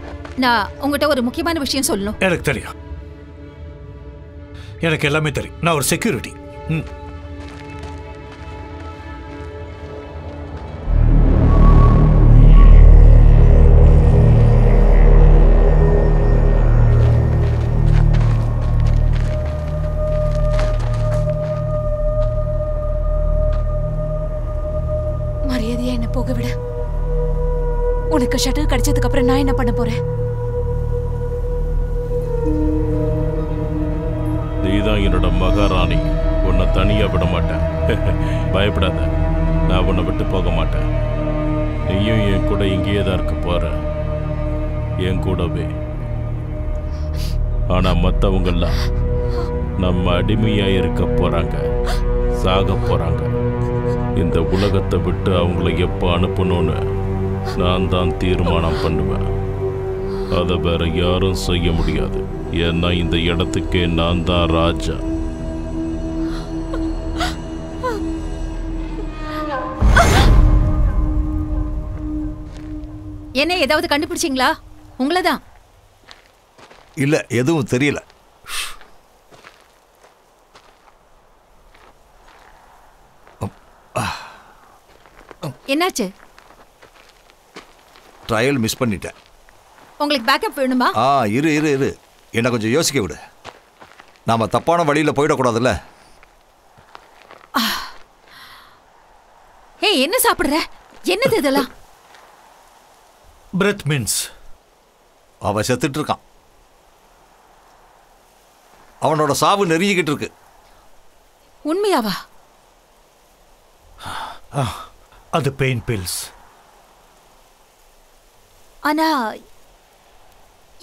நான் உங்ககிட்ட ஒரு முக்கியமான விஷயம் சொல்லணும். எனக்கு தெரியும், எனக்கு எல்லாமே தெரியும். நான் ஒரு செக்யூரிட்டி. மரியாதையா என்ன போக விட. உனக்கு ஷட்டில் கிடைச்சதுக்கு அப்புறம் நான் என்ன பண்ண போறேன்? நீதான் என்னோட மகாராணி. உன்னை தனியா விட மாட்டேன். பயப்படாத, நான் உன்னை விட்டு போக மாட்டேன். நீயும் என் கூட இங்கேயே தான் இருக்க போற, என் கூடவே. ஆனா மற்றவங்கெல்லாம் நம்ம அடிமையா இருக்க போறாங்க, சாக போறாங்க. இந்த உலகத்தை விட்டு அவங்கள எப்போ அனுப்பணும்னு நான் தான் தீர்மானம் பண்ணுவேன். அதை வேற யாரும் செய்ய முடியாது. ஏன்னா இந்த இடத்துக்கே நான் தான் ராஜா. என்ன ஏதாவது கண்டுபிடிச்சிங்களா? உங்களதான். இல்ல, எதுவும் தெரியல. என்னாச்சு? ட்ரையல் மிஸ் பண்ணிட்டேன். உங்களுக்கு பேக்கப் வேணுமா? இரு இரு இரு என்னை கொஞ்சம் யோசிக்க விடு. நாம தப்பான வழியில் போயிடக்கூடாதுல்ல. ஏய், என்ன சாப்பிடுற? என்னது இதெல்லாம்? Breath mints. அவன் செத்துட்டு இருக்கான். அவனோட சாவு நெருங்கிக்கிட்டு இருக்கு. உண்மையாவா? அது பெயின் பில்ஸ். ஆனா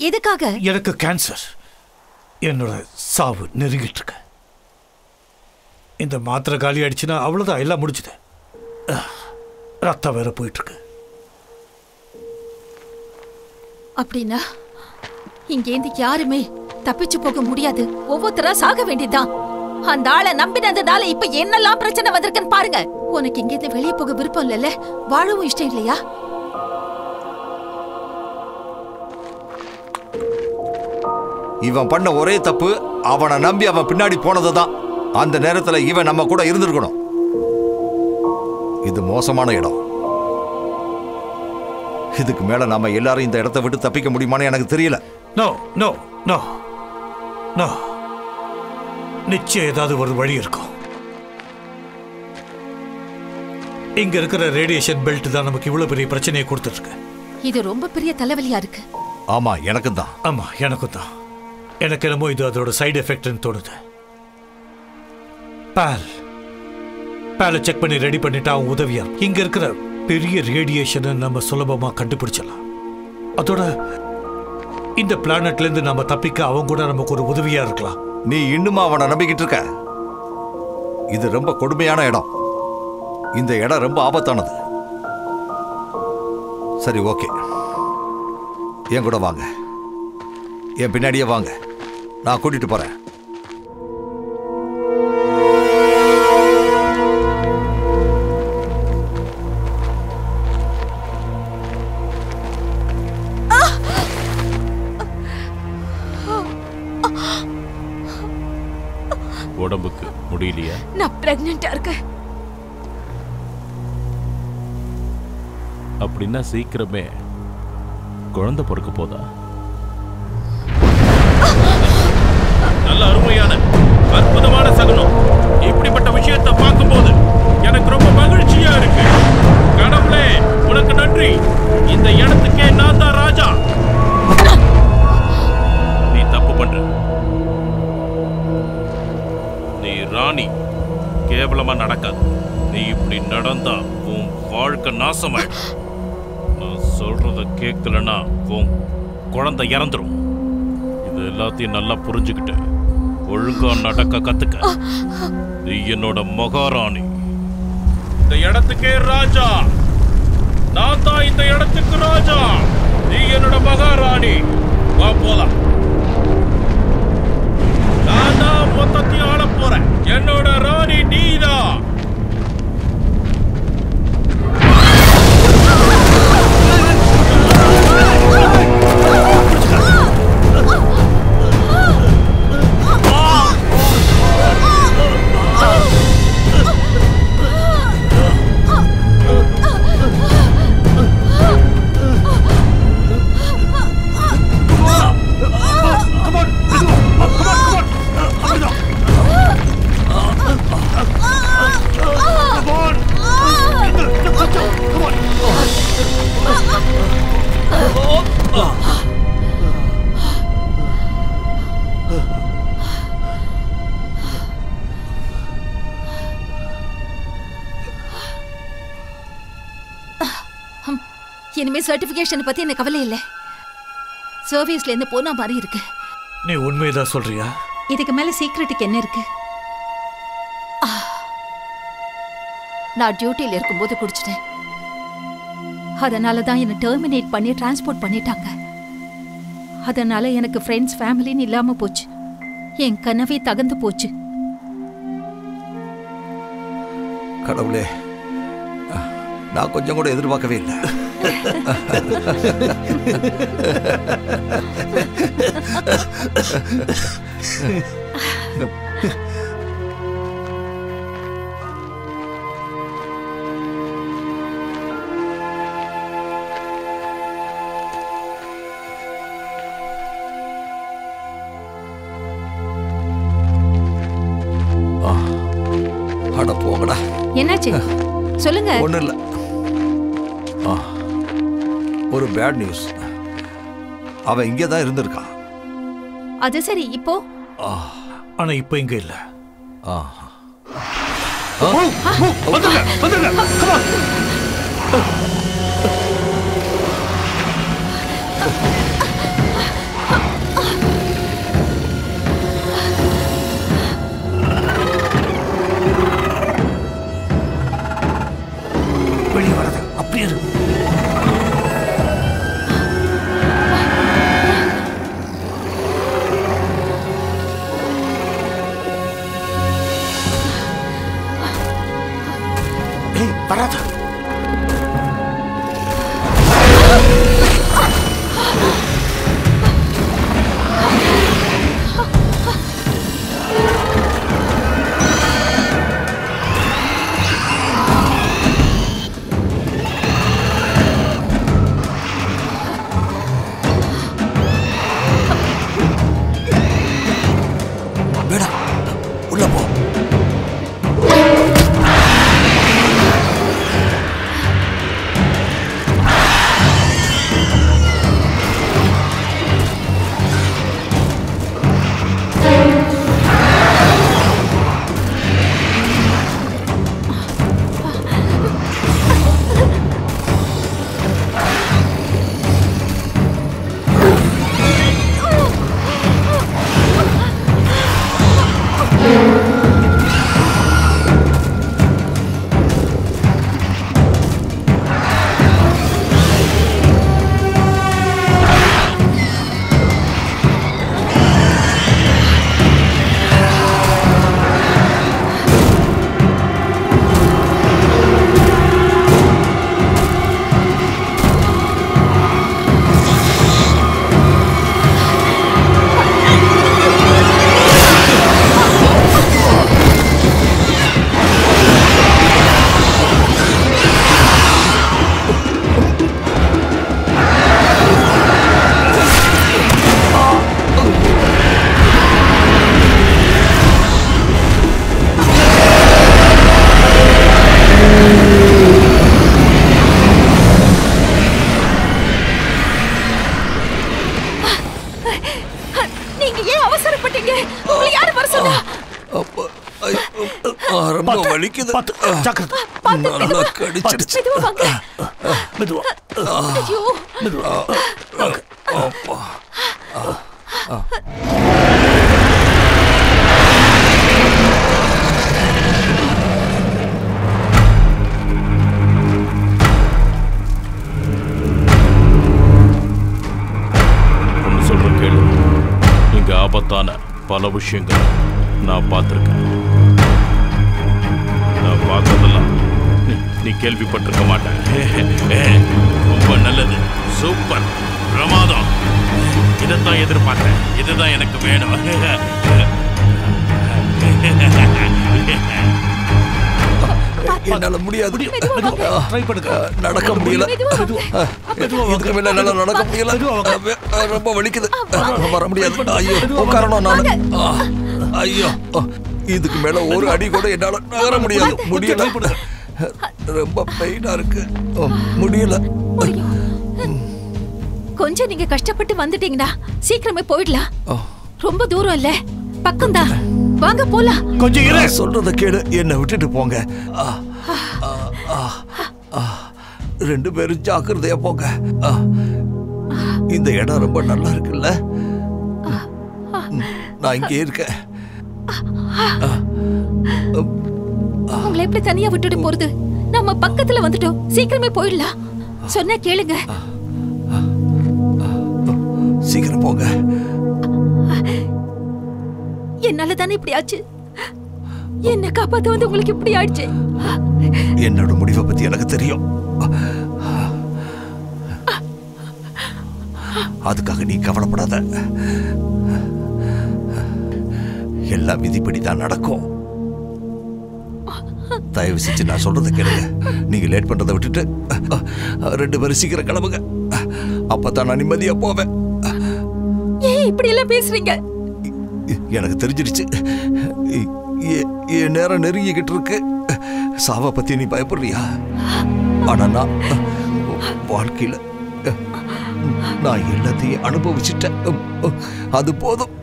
எதுக்காக? எனக்கு கேன்சர். என்னோட சாவு நெருங்கிட்டு இருக்கு. இந்த மாத்திரை காலி ஆயிடுச்சுன்னா அவ்வளவுதான், எல்லாம் முடிச்சுது. ரத்தம் வேற போயிட்டு இருக்கு. அப்படின்னா இங்கேருந்து யாருமே தப்பிச்சு போக முடியாது. ஒவ்வொருத்தரா சாக வேண்டியதுதான். அந்த ஆளை நம்பினதுனால இப்ப என்னெல்லாம் பிரச்சனை வந்திருக்குன்னு பாருங்க. உனக்கு இங்கேருந்து வெளியே போக விருப்பம் இல்லைல்ல? வாழவும் இஷ்டம் இல்லையா? இவன் பண்ண ஒரே தப்பு அவனை நம்பி அவன் பின்னாடி போனது தான். அந்த நேரத்தில் இவன் நம்ம கூட இருந்திருக்கணும். இது மோசமான இடம். இதுக்கு மேல நாம எல்லாரும் இந்த இடத்தை விட்டு தப்பிக்க முடியுமான்னு எனக்கு தெரியல. நோ நோ நோ நோ, நிச்சயம் ஏதாவது ஒரு வழி இருக்கும். இங்க இருக்கிற ரேடியேஷன் பெல்ட் தான் நமக்கு இவ்வளவு பெரிய பிரச்சனையை கொடுத்துட்டு இருக்கு. இது ரொம்ப பெரிய தலைவலியா இருக்கு. ஆமா, எனக்கும் தான். ஆமா, எனக்கும் தான். எனக்கு என்னமோ இது அதோட சைடு எஃபெக்ட்னு தோணுது. பேலை செக் பண்ணி ரெடி பண்ணிட்டா அவன் உதவியா. இங்க இருக்கிற பெரிய ரேடியேஷனை நம்ம சுலபமா கண்டுபிடிச்சலாம். அதோட இந்த பிளானட்ல இருந்து நம்ம தப்பிக்க அவன் கூட நமக்கு ஒரு உதவியா இருக்கலாம். நீ இன்னுமா அவனை நம்பிக்கிட்டு இருக்க? இது ரொம்ப கொடுமையான இடம். இந்த இடம் ரொம்ப ஆபத்தானது. சரி, ஓகே, என் கூட வாங்க. என் பின்னாடியே வாங்க, நான் கூட்டிட்டு போறேன். உடம்புக்கு முடியலையா? நான் பிரெக்னெண்டா இருக்கேன். அப்படின்னா சீக்கிரமே குழந்தை பிறக்க போதா? நல்ல அருமையான அற்புதமான சகுனம். இப்படிப்பட்ட விஷயத்தை பார்க்கும்போது எனக்கு ரொம்ப மகிழ்ச்சியா இருக்கு. கடவுளே, உனக்கு நன்றி. இந்த இடத்துக்கே நான் தான் ராஜா. நீ தப்பு பண்ற. நீ ராணி. கேவலமா நடக்காது. நீ இப்படி நடந்தா உன் வாழ்க்கை நாசமாயிடும். நான் சொல்றத கேட்கலன்னா உன் குழந்தை இறந்துரும். இது எல்லாத்தையும் நல்லா புரிஞ்சுக்கிட்டு ஒழுங்கா நடக்க கத்துக்க. நீ என்னோட மகாராணி. இந்த இடத்துக்கே ராஜா. நான் தான் இந்த இடத்துக்கு ராஜா. நீ என்னோட மகாராணி. வா போலாம். நான் தான் மொத்தத்தையும் ஆள போறேன். என்னோட ராணி நீதான். இனிமே சர்டிபிகேஷன் பத்தி எனக்கு கவலை இல்லை. சர்வீஸ்ல இருந்து போன மாதிரி இருக்கு. நீ உண்மையதான் சொல்றியா? இதுக்கு மேல சீக்ரெட்டுக்கு என்ன இருக்கு? நான் டியூட்டியில் இருக்கும்போது குடிச்சிட்டேன். அதனால தான் என்னை டெர்மினேட் பண்ணி டிரான்ஸ்போர்ட் பண்ணிட்டாங்க. அதனால எனக்கு ஃப்ரெண்ட்ஸ் ஃபேமிலின்னு இல்லாம போச்சு. என் கனவே தகந்து போச்சு. கடவுளே, நான் கொஞ்சம் கூட எதிர்பார்க்கவே இல்லை. அட போங்கடா. என்னாச்சு சொல்லுங்க. ஒன்றும் இல்லை. ஒரு பேட் நியூஸ். அவன் இங்கே தான் இருந்திருக்கான். அது சரி, இப்போ ஆனா இப்போ இங்க இல்ல. வந்துருங்க வந்துருங்க. வெளியே வராது, அப்படியே இரு. வராது. வேடா உள்ள போ. ரொம்ப வலிக்குது. நல்லா கடிச்சிருச்சு. மெதுவா. ஒன்று சொல்ற கேளு. இங்க ஆபத்தான பல விஷயங்கள் நான் பார்த்துருக்கேன். நான் பார்த்ததெல்லாம் நீ கேள்விப்பட்டிருக்க மாட்டேன். ரொம்ப நல்லது, சூப்பர், பிரமாதம். இதைத்தான் எதிர்பார்த்தேன். இதுதான் எனக்கு வேணும். என்னால முடியாது. நடக்க முடியல. இதுக்கு மேல என்னால நடக்க முடியல. ரொம்ப வலிக்குது. வர முடியாது. ஐயோ உட்காரணும் நானு. ஐயோ இதுக்கு மேல ஒரு அடி கூட என்னால நகர முடியாது. முடியல. ரொம்ப பெயினா இருக்கு. முடியல. கொஞ்சம் நீங்க கஷ்டப்பட்டு வந்துட்டீங்கடா, சீக்கிரமே போயிடலாம். ரொம்ப தூரம் இல்ல, பக்கம்தான். வாங்க போலாம். கொஞ்சம் இரு. சொல்றத கேளு. என்ன விட்டுட்டு போங்க. ரெண்டு பேரும் ஜாக்கிரதையா போங்க. இந்த இடம் ரொம்ப நல்லா இருக்குல்ல. நான் இங்கே இருக்கேன். உங்களை எப்படி தனியா விட்டுட்டு போறது? நம்ம பக்கத்துல வந்துட்டோம், சீக்கிரமே போயிடலாம். சொன்னா கேளுங்க. சீக்கிரம் போங்க. என்னால தானே இப்படி ஆச்சு. என்ன காப்பாத்த வந்து உங்களுக்கு இப்படி ஆயிடுச்சு. என்னோட முடிவை பத்தி எனக்கு தெரியும். அதுக்காக நீ கவலைப்படாத. எல்லாம் விதிப்படிதான் நடக்கும். தயவு செஞ்சு நான் சொல்றதை கேளுங்க. நீங்க லேட் பண்றதை விட்டுட்டு ரெண்டு பேரும் சீக்கிரம் கிளம்புங்க. அப்பதான் நான் நிம்மதியா போவேன். ஏன் இப்படி எல்லாம் பேசுறீங்க? எனக்கு தெரிஞ்சிருச்சு. என் நேரம் நெருங்கிக்கிட்டு இருக்கு. சாவை பத்தி நீ பயப்படுறியா? ஆனா நான் வாழ்க்கையில நான் எல்லாத்தையும் அனுபவிச்சுட்டேன். அது போதும்.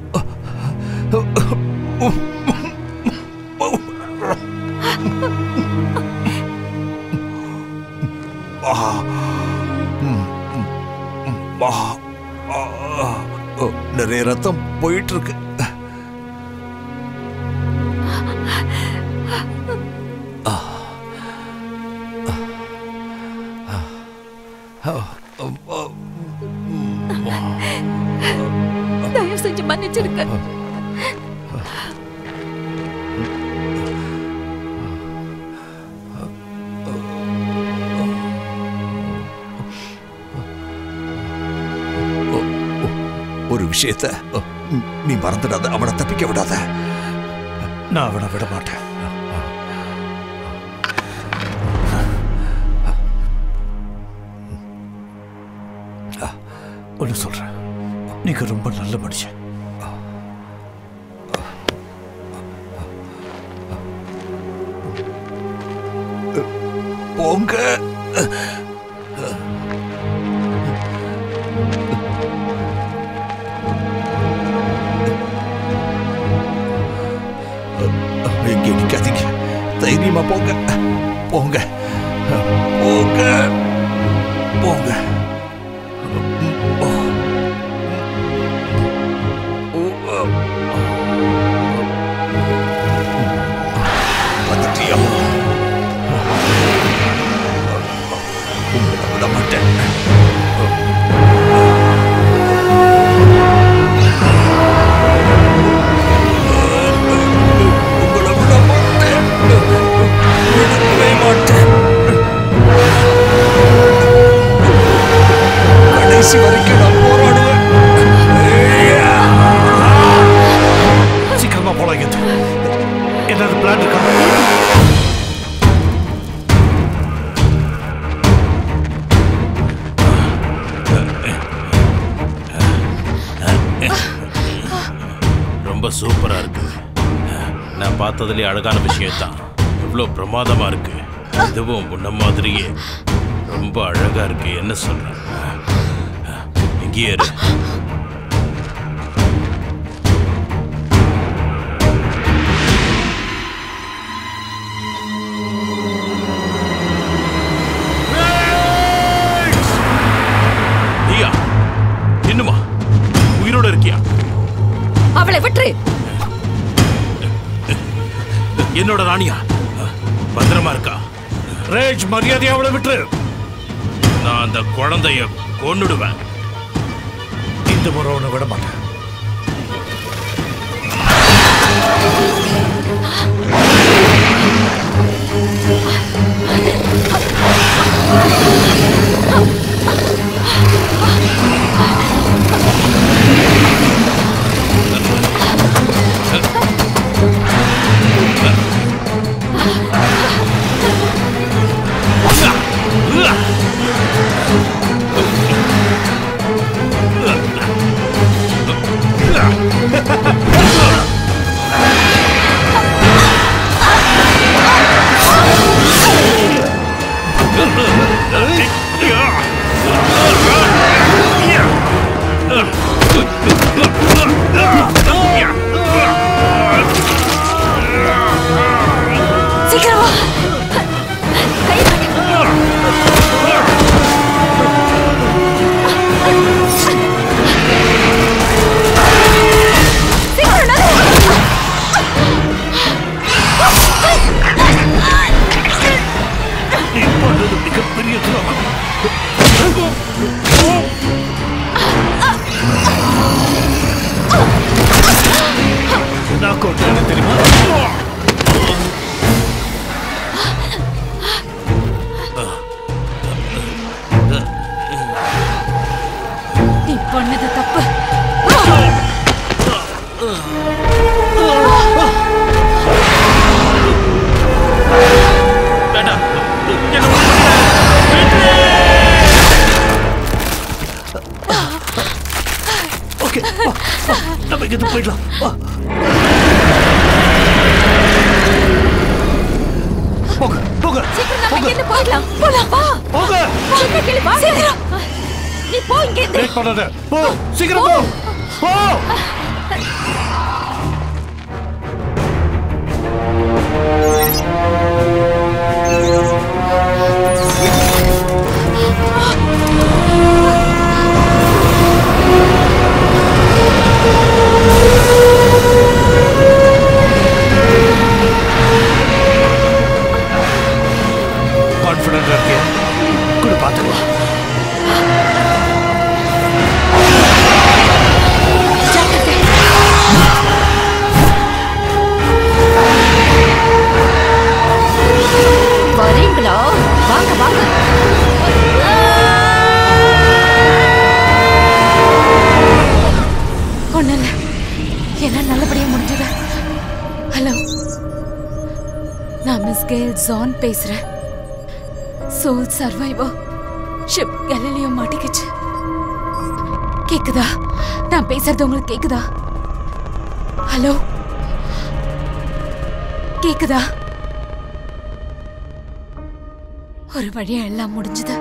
நிறைய ரத்தம் போயிட்டு இருக்கு. தயவு செஞ்சு மன்னிச்சிருக்க. ஒரு விஷயத்த நீ மறந்துடாத. அவனை தப்பிக்க விடாத. நான் அவனை விட மாட்டேன். ஒன்று சொல்றேன், நீங்க ரொம்ப நல்ல மனுஷன். போங்க. எங்கே நிக்காதீங்க. தைரியமா போங்க. போங்க போங்க போங்க. வந்துட்டியா? உங்களை விட மாட்டேன். உங்களை விட மாட்டேன். விடவே மாட்டேன். கடைசி வரைக்கும் நான் போராடுவேன். சீக்கிரமா போலாம். ஏதாவது பிளான் இருக்கா? ரொம்ப சூப்பரா இருக்கு. நான் பார்த்ததுலேயே அழகான விஷயம்தான். இவ்வளோ பிரமாதமா இருக்கு. இதுவும் முன்ன மாதிரியே ரொம்ப அழகா இருக்கு. என்ன சொல்ற? இங்கேயே இரு. நீயா இன்னுமா உயிரோட இருக்கியா? அவளை விட்டுரு. என்னோட ராணியா பத்திரமா இருக்கா? ரேஜ், மரியாதையா அவளை விட்டுரு. நான் அந்த குழந்தைய கொன்னுடுவேன். இந்த முறை ஒன்று விட மாட்டேன். போங்க போங்க சீக்கிரம் நம்ம இங்க இருந்து போயிடலாம். போலாம் வா. போங்க. சீக்கிரம் கிளம்பு. சீக்கிரம். நீ போ இங்க இருந்து. வெயிட் பண்ணாத. போ சீக்கிரம் போ. போ. கான்ஃபிடென்ட் இருக்கே. கூட பாத்துக்கலாம். வரீங்களா? வாங்க வாங்க. ஒண்ணும் இல்ல, எல்லாம் நல்லபடியா முடிஞ்சது. ஹலோ, நான் மிஸ் கெயில் ஜான் பேசுறேன். சோல் சர்வைவர் ஷிப் கலிலியோ மாட்டிக்கிச்சு. கேக்குதா? நான் பேசுறது உங்களுக்கு கேக்குதா? ஹலோ, கேக்குதா? ஒரு வழியா எல்லாம் முடிஞ்சது.